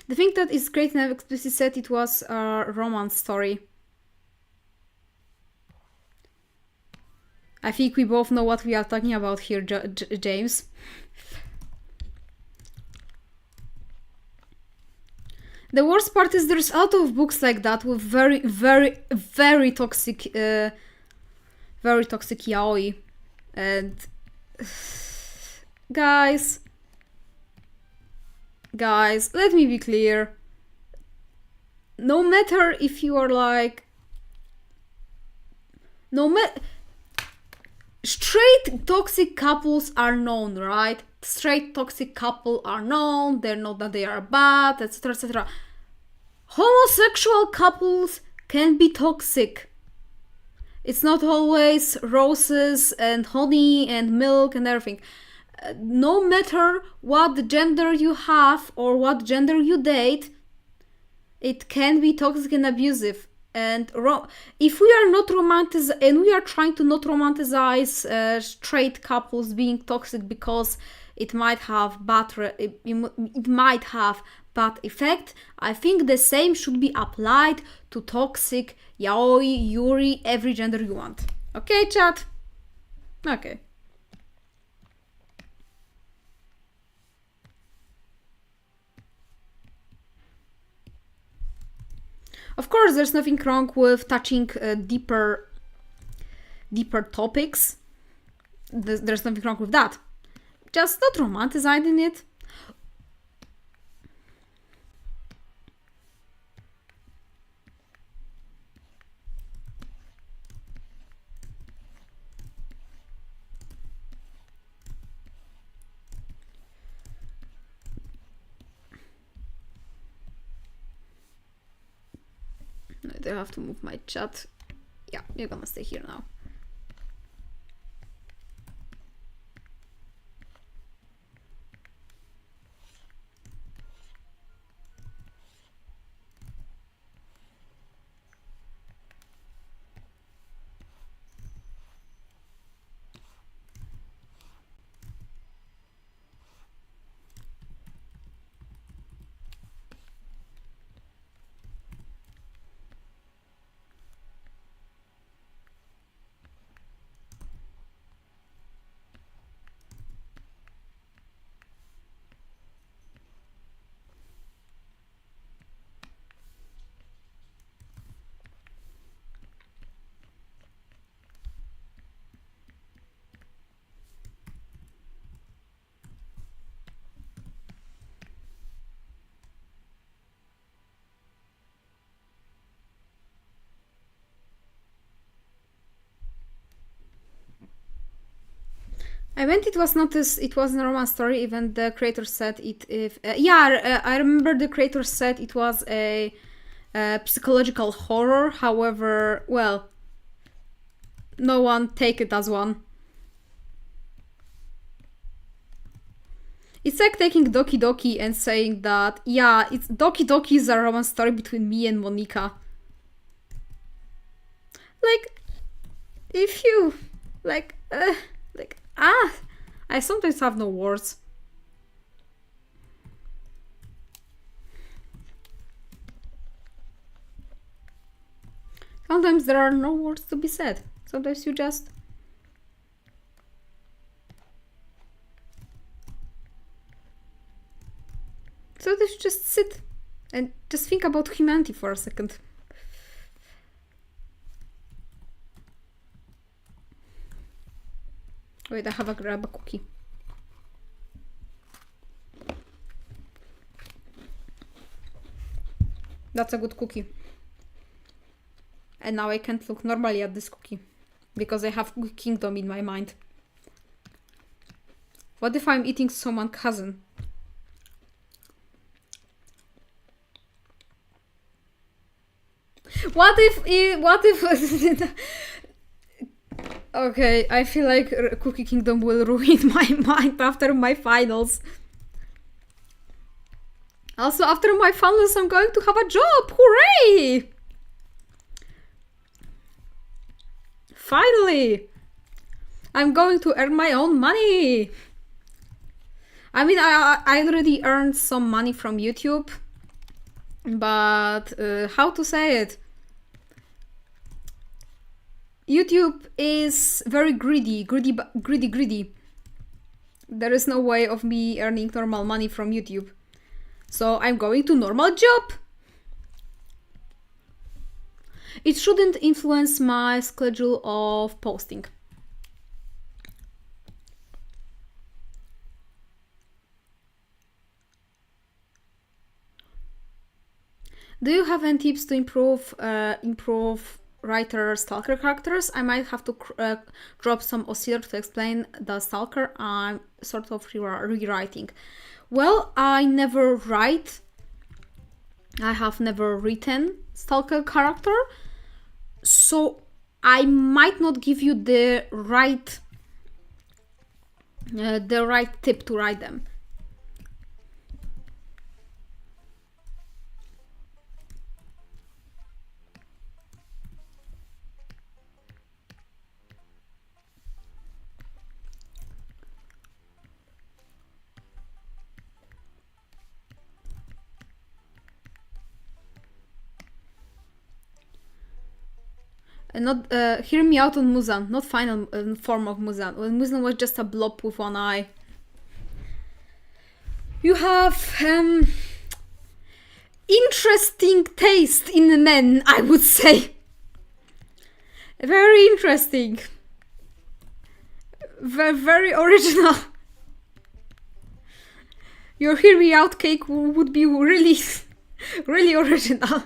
The thing that is great and I've explicitly said it was a romance story. I think we both know what we are talking about here, James. The worst part is there's a lot of books like that with very, very, very toxic yaoi. And guys, let me be clear. No matter if you are like, straight toxic couples are known, right? Straight toxic couple are known. They're not that they are bad, etc., etc. Homosexual couples can be toxic. It's not always roses and honey and milk and everything. No matter what gender you have or what gender you date, it can be toxic and abusive. And if we are not and we are trying to not romanticize straight couples being toxic because it might have bad effect, I think the same should be applied to toxic yaoi, yuri, every gender you want. Okay, chat? Okay. Of course, there's nothing wrong with touching deeper topics. There's nothing wrong with that. Just not romanticizing it. I have to move my chat. Yeah, you're gonna stay here now. I meant it was not this. It was a romance story. Even the creator said it. I remember the creator said it was a psychological horror. However, well, no one take it as one. It's like taking Doki Doki and saying that, yeah, it's Doki Doki is a romance story between me and Monika. Like, if you, I sometimes have no words. Sometimes there are no words to be said. Sometimes you just... So they should just sit and just think about humanity for a second. Wait, I have a grab a cookie. That's a good cookie. And now I can't look normally at this cookie because I have Cookie Kingdom in my mind. What if I'm eating someone's cousin? What if Okay, I feel like Cookie Kingdom will ruin my mind after my finals. Also, after my finals, I'm going to have a job! Hooray! Finally! I'm going to earn my own money! I mean, I already earned some money from YouTube, but how to say it? YouTube is very greedy. There is no way of me earning normal money from YouTube. So I'm going to normal job. It shouldn't influence my schedule of posting. Do you have any tips to improve writer stalker characters? I might have to drop some OCR to explain the stalker I'm sort of rewriting. Well, I never write. I have never written stalker character, so I might not give you the right tip to write them. Not hear me out on Muzan, not final form of Muzan. Well, Muzan was just a blob with one eye. You have interesting taste in men, I would say. Very interesting. Very original. Your hear me out cake would be really, really original.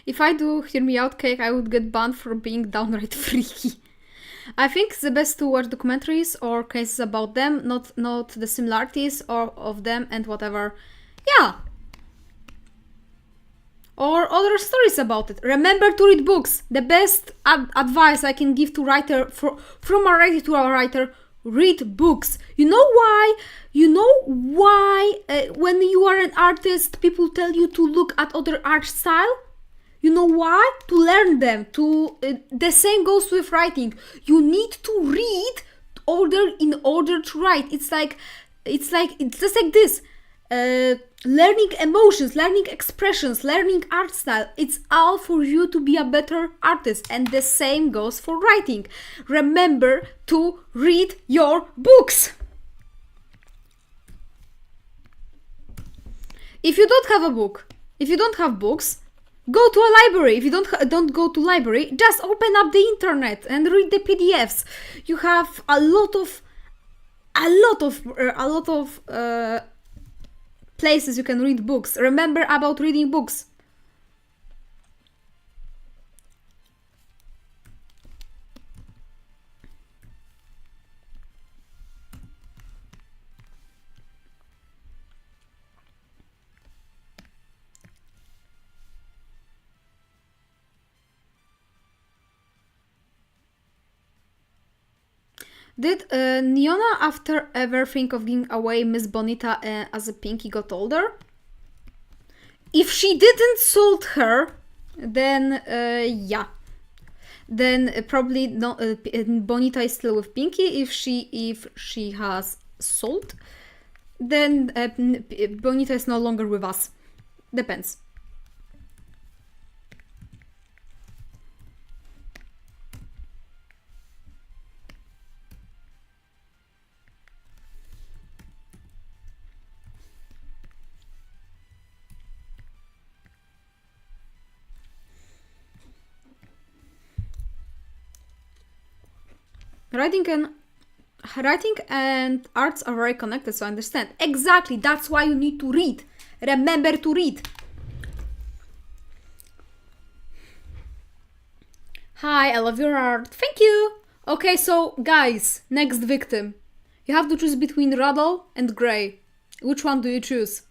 If I do hear me out cake, I would get banned for being downright freaky. I think it's the best to watch documentaries or cases about them, not the similarities of them and whatever. Yeah. Or other stories about it. Remember to read books. The best advice I can give to writer from a writer to a writer: read books. You know why? When you are an artist, people tell you to look at other art style? You know why? To learn them. The same goes with writing. You need to read in order to write. It's just like this. Learning emotions, learning expressions, learning art style. It's all for you to be a better artist. And the same goes for writing. Remember to read your books. If you don't have a book, if you don't have books, go to a library. If you don't go to library, just open up the internet and read the PDFs. You have a lot of places you can read books. Remember about reading books. Did Niona, after ever think of giving away Miss Bonita as a Pinky got older? If she didn't sold her, then yeah. Then probably no, Bonita is still with Pinky. If she has sold, then Bonita is no longer with us. Depends. Writing and arts are very connected, so I understand. Exactly, that's why you need to read. Remember to read. Hi, I love your art. Thank you. Okay, so guys, next victim. You have to choose between Ruddle and Grey. Which one do you choose?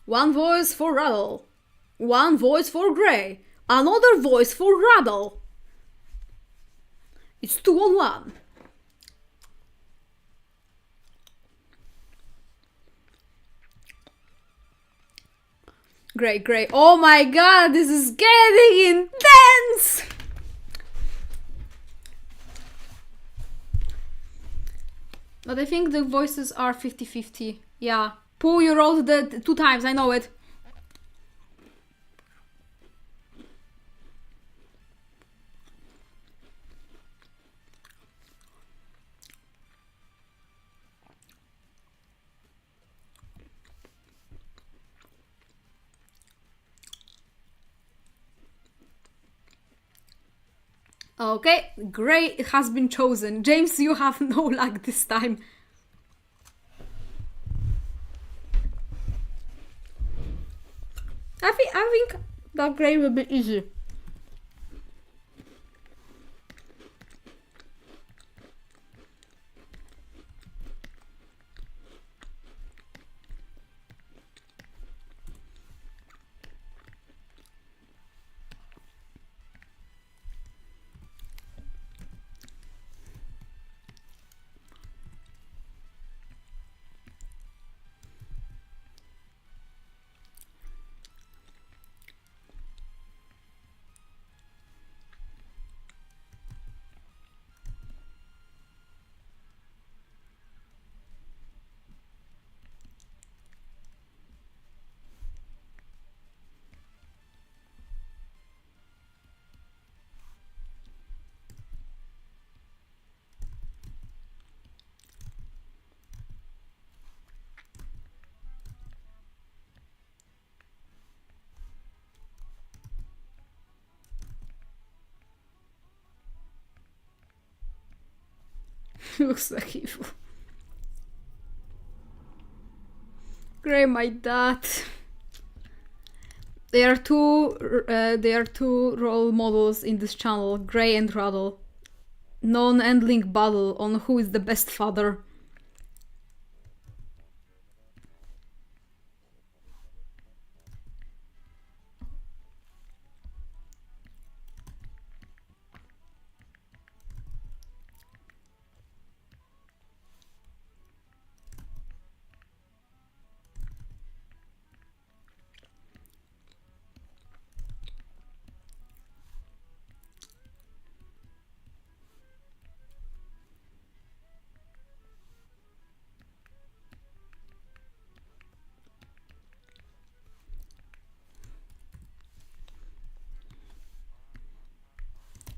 One voice for Ruddle. One voice for Grey. Another voice for Ruddle. It's 2 on 1. Grey. Oh my god, this is getting intense! But I think the voices are 50-50. Yeah. Pooh, you wrote that 2 times, I know it. Okay, Grey has been chosen. James, you have no luck this time. I think that Grey will be easy. Looks like evil. Grey, my dad. There are two role models in this channel, Grey and Ruddle. Non-ending battle on who is the best father.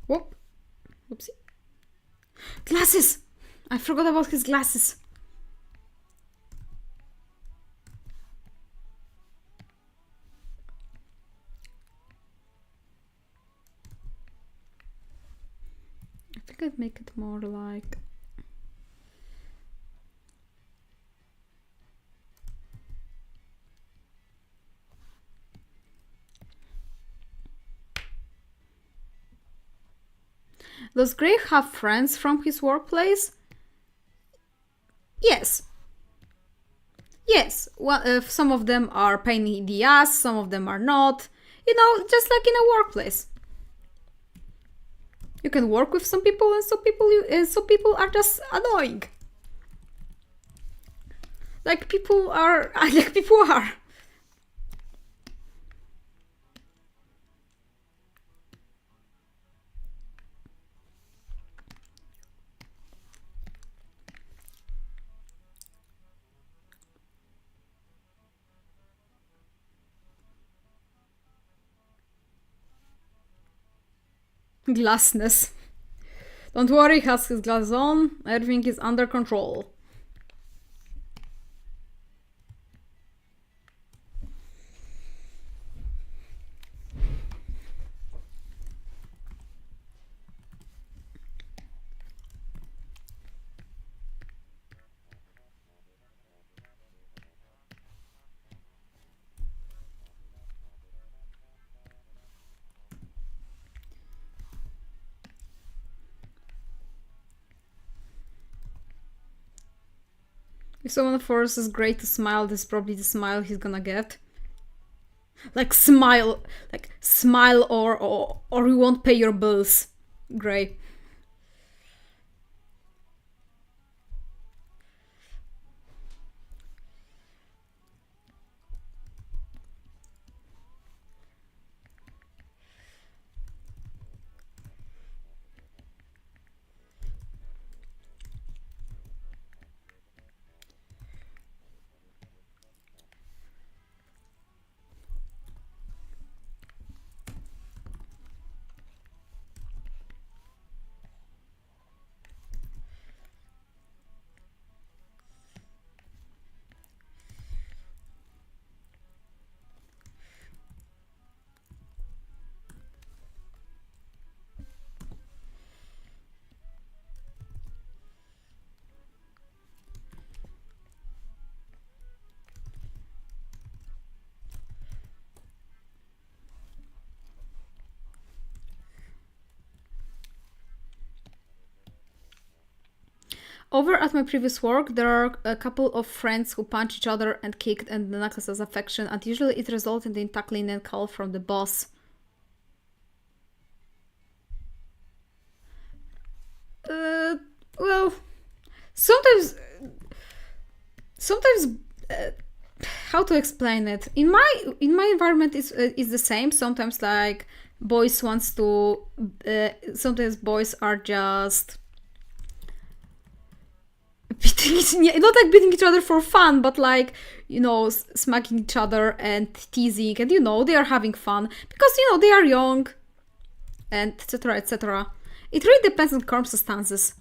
Whoop. Whoopsie. Glasses! I forgot about his glasses. I think I'd make it more like... Does Grey have friends from his workplace? Yes. Yes. Well, some of them are pain in the ass, some of them are not. You know, just like in a workplace. You can work with some people, and some people are just annoying. Like people are, like people are. Glassness. Don't worry, he has his glasses on. Everything is under control. If someone forces Grey to smile, this is probably the smile he's gonna get. Like smile or you won't pay your bills, Grey. Over at my previous work, there are a couple of friends who punch each other and kicked and the necklace as affection, and usually it resulted in tackling and call from the boss. Well, sometimes, how to explain it? In my environment, is the same. Sometimes like boys wants to, sometimes boys are just not like beating each other for fun, but like, you know, smacking each other and teasing, and you know, they are having fun because, you know, they are young and etc, etc. It really depends on circumstances,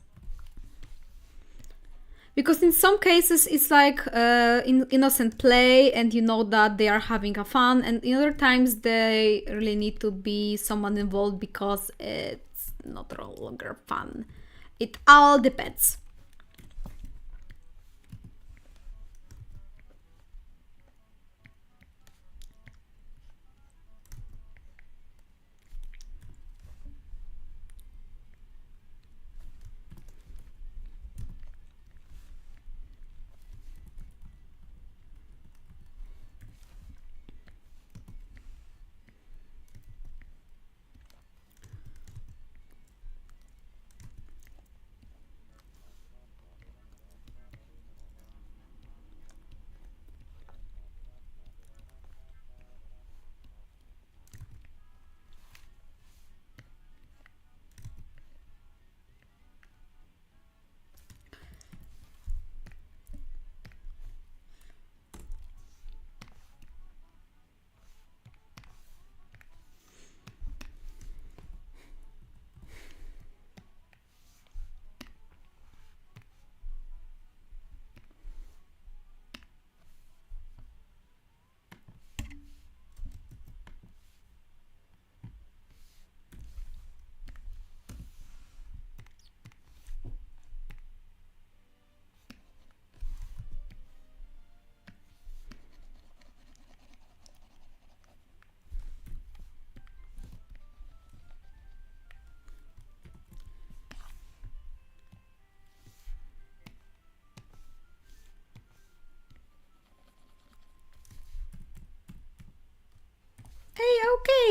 because in some cases it's like innocent play and you know that they are having a fun, and in other times they really need to be someone involved because it's not no longer fun. It all depends.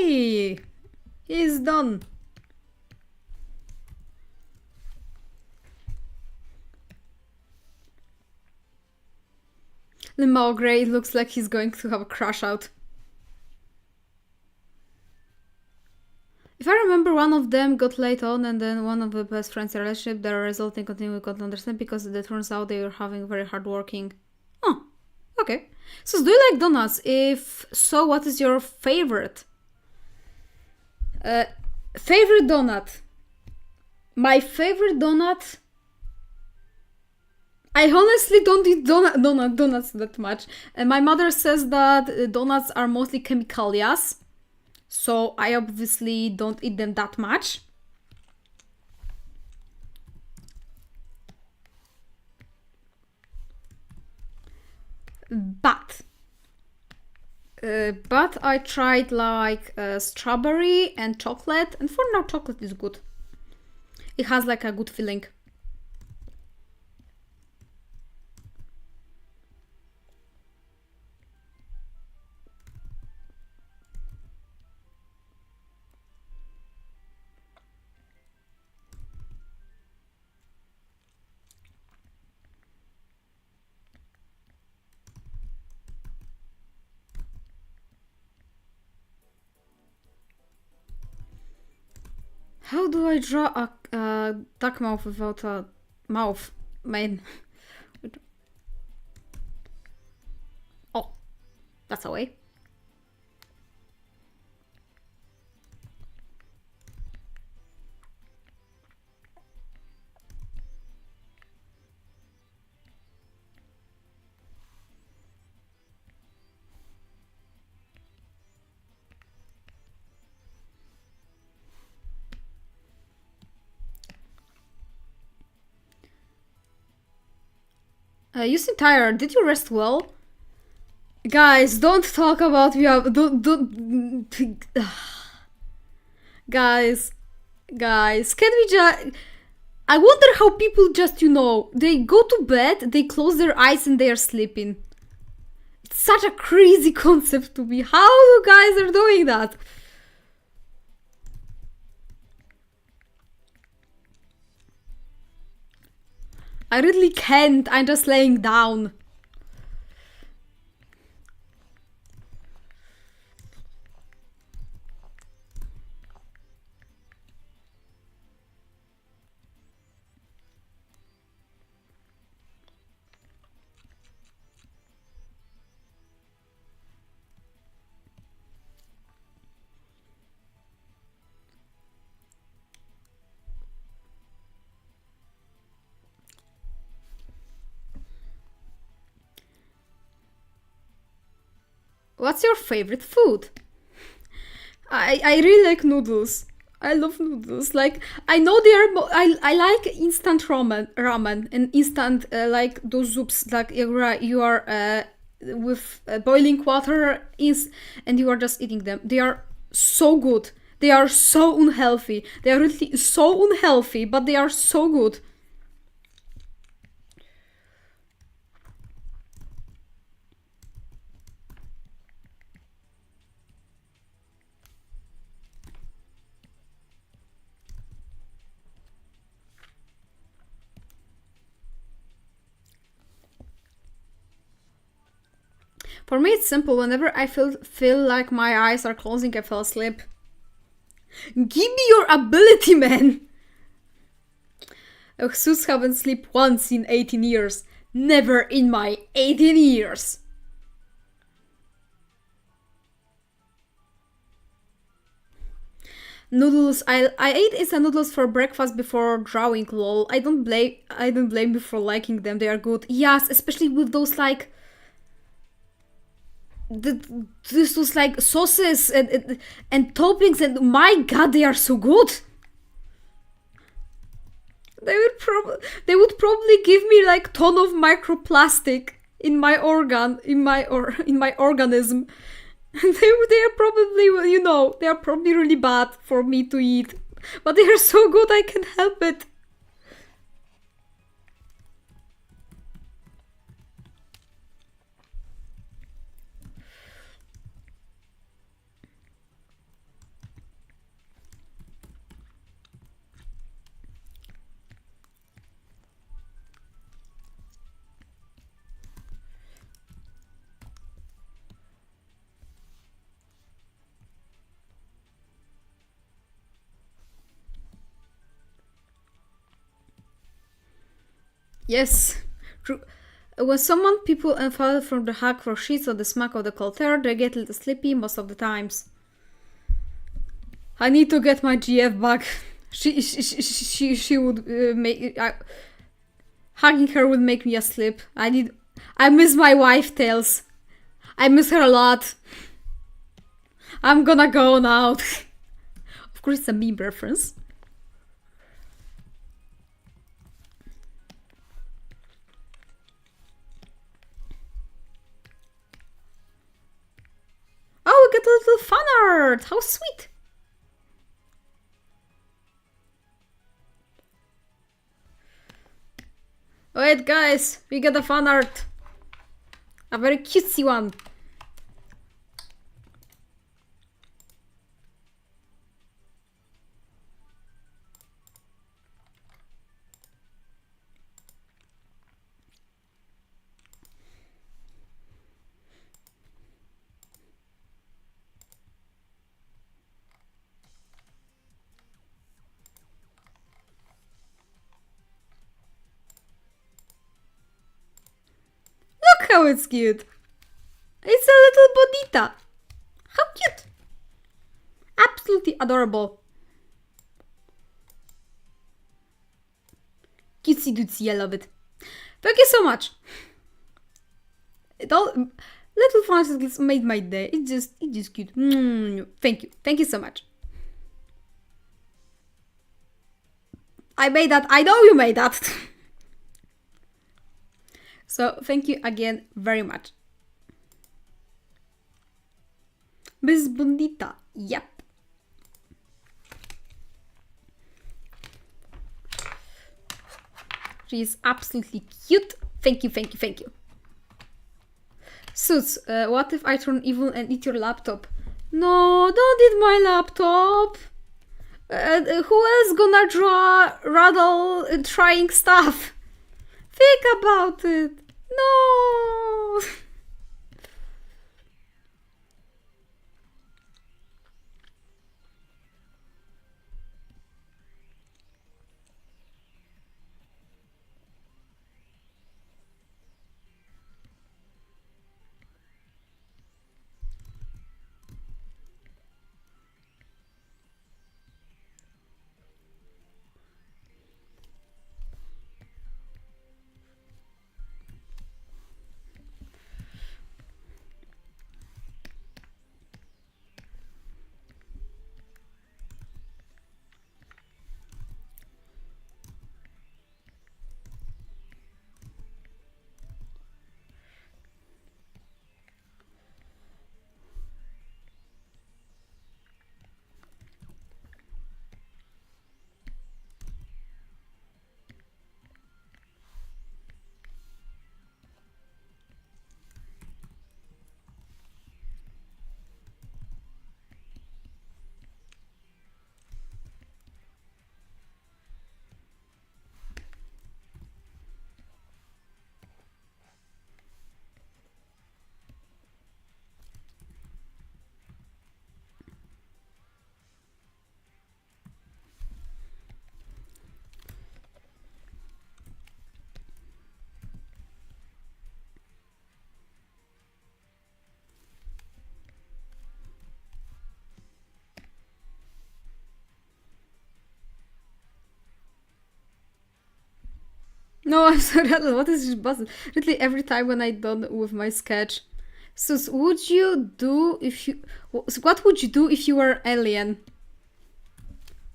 Yay! He's done. Limao Grey looks like he's going to have a crash out. If I remember, one of them got laid on and then one of the best friends in a relationship, the resulting continuing couldn't understand because it turns out they were having very hard working. Oh, okay. So do you like donuts? If so, what is your favorite? Favorite donut? My favorite donut? I honestly don't eat donuts that much. And my mother says that donuts are mostly chemicalias. So I obviously don't eat them that much. But I tried like strawberry and chocolate, and for now chocolate is good. It has like a good feeling. How do I draw a duck mouth without a mouth? Man. Oh, that's a way. You seem tired. Did you rest well? Guys, don't talk about me. Don't. Guys, can we just? I wonder how people just, they go to bed, they close their eyes, and they are sleeping. It's such a crazy concept to me. How you guys are doing that? I really can't. I'm just laying down. What's your favorite food? I really like noodles. I love noodles. Like, I know they are. I like instant ramen and instant like those soups. Like you are with boiling water and you are just eating them. They are so good. They are so unhealthy. They are really so unhealthy, but they are so good. For me, it's simple. Whenever I feel like my eyes are closing, I fall asleep. Give me your ability, man! Jesus haven't slept once in 18 years. Never in my 18 years. Noodles. I ate instant noodles for breakfast before drawing. Lol. I don't blame you for liking them. They are good. Yes, especially with those like this was like sauces and toppings, and my god, they are so good. They would probably give me like ton of microplastic in my organism. They are probably, they are probably really bad for me to eat, but they are so good I can't help it. Yes, true. When someone people fall from the hack for sheets or the smack of the cold air, they get a little sleepy most of the times. I need to get my GF back. She would make hugging her would make me asleep. I miss my wife Tails. I miss her a lot. I'm gonna go now. Of course, it's a meme reference. Oh, we got a little fan art. How sweet. Wait, guys, we got a fan art. A very cutesy one. Look how it's cute. It's a little bonita. How cute. Absolutely adorable. Cutesy dootsy, I love it. Thank you so much. It all little Francis made my day. It's just cute. Thank you so much. I made that. I know you made that. So thank you again very much. Miss Bundita. Yep. She is absolutely cute. Thank you. Suits, what if I turn evil and eat your laptop? No, don't eat my laptop. Who else gonna rattle trying stuff? Think about it. No. No, I'm sorry. What is this buzz? Literally every time when I'm done with my sketch. Sus, would you do if you... What would you do if you were alien?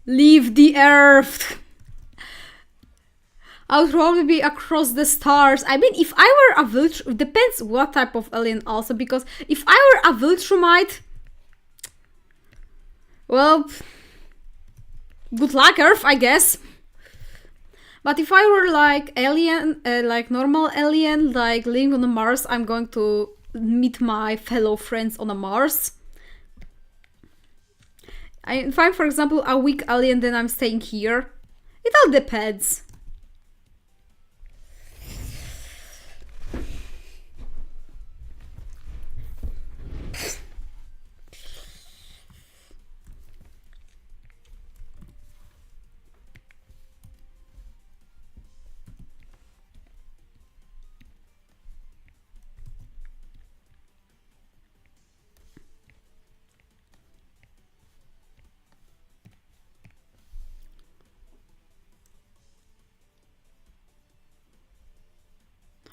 Leave the earth! I would probably be across the stars. I mean, if I were a Viltrum... Depends what type of alien also, because if I were a Viltrumite... Well... Good luck, Earth, I guess. But if I were like alien, like normal alien, like living on Mars, I'm going to meet my fellow friends on a Mars. If I'm, for example, a weak alien, then I'm staying here. It all depends.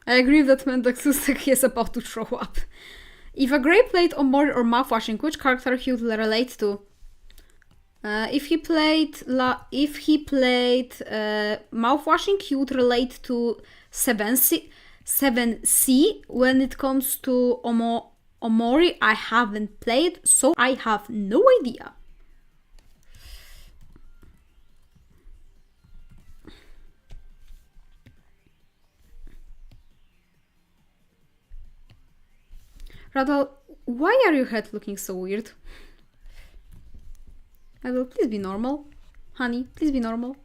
I agree that Mendoxusek is about to throw up. If a Grey played Omori or mouthwashing, which character he would relate to? If he played mouthwashing, he would relate to 7C. When it comes to Omori, I haven't played, so I have no idea. Radal, why are your head looking so weird? Radal, please be normal. Honey, please be normal.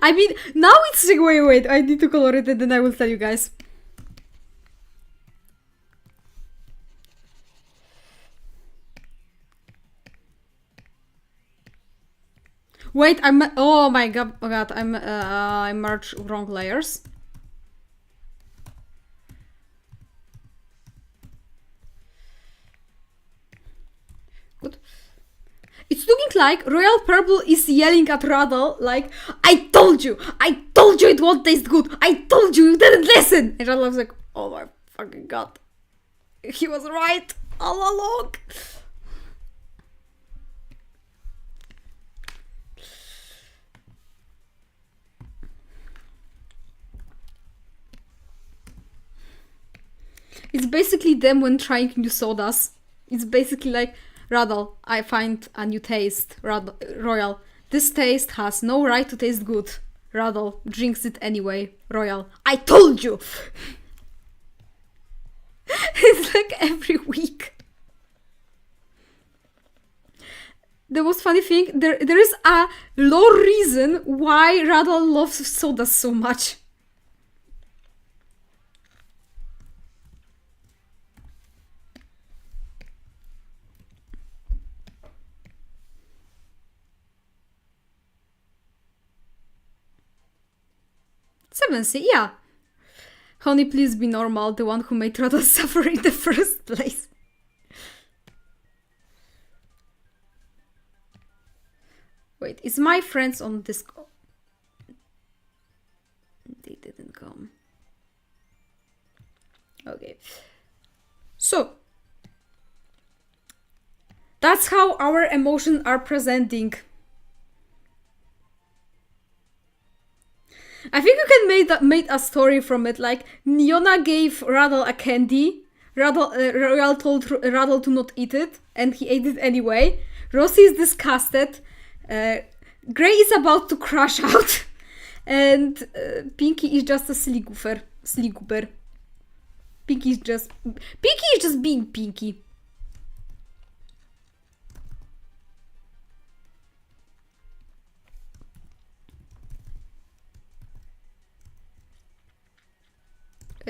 I mean, now it's like, wait, I need to color it and then I will tell you guys. Wait, oh my god, I merged wrong layers. Good. It's looking like Royal Purple is yelling at Radal like, I told you it won't taste good, I told you didn't listen. And Radal was like, oh my fucking god, he was right all along. It's basically them when trying new sodas. It's basically like, Radal, I find a new taste. Royal, this taste has no right to taste good. Radal drinks it anyway. Royal, I told you! It's like every week. The most funny thing, there is a lore reason why Radal loves sodas so much. C, yeah. Honey, please be normal, the one who made Radal suffer in the first place. Wait, is my friends on Discord? They didn't come. Okay. So, that's how our emotions are presenting. I think you can make a story from it, like Niona gave Radal a candy, Royal told Radal to not eat it, and he ate it anyway. Rosie is disgusted, Grey is about to crash out, and Pinky is just a silly goober. Pinky is just being Pinky.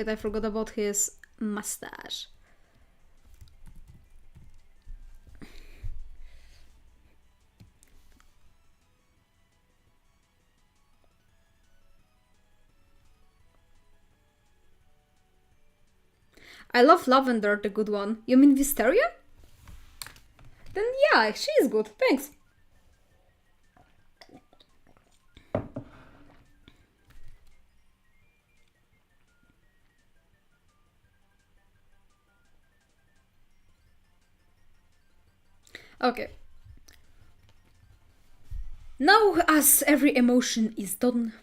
I forgot about his mustache. I love Lavender, the good one. You mean Wisteria? Then yeah, she is good. Thanks. Okay. Now, as every emotion is done,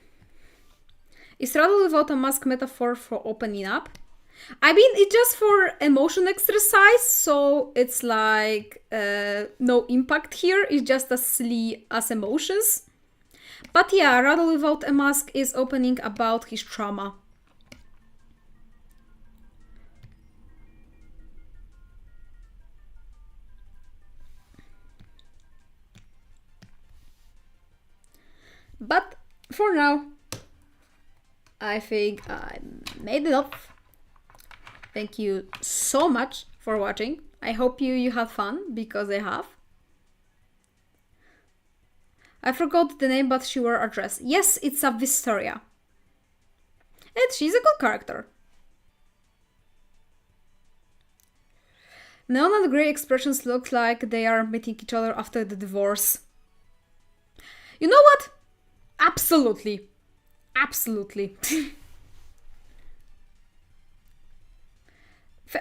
is Radal without a mask metaphor for opening up? I mean, it's just for emotion exercise, so it's like no impact here. It's just as silly as emotions. But yeah, Radal without a mask is opening about his trauma. But for now, I think I made it up. Thank you so much for watching. I hope you had fun, because I have. I forgot the name, but she wore a dress. Yes, it's a Vistoria. And she's a good character. Neon and Grey expressions look like they are meeting each other after the divorce. You know what? Absolutely. Absolutely.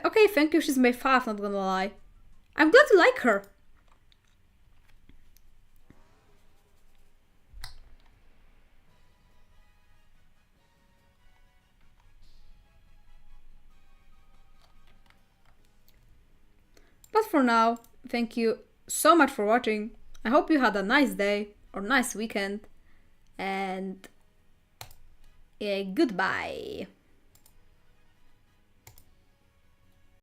Okay, thank you, she's my fave, not gonna lie. I'm glad you like her. But for now, thank you so much for watching. I hope you had a nice day or nice weekend. And goodbye.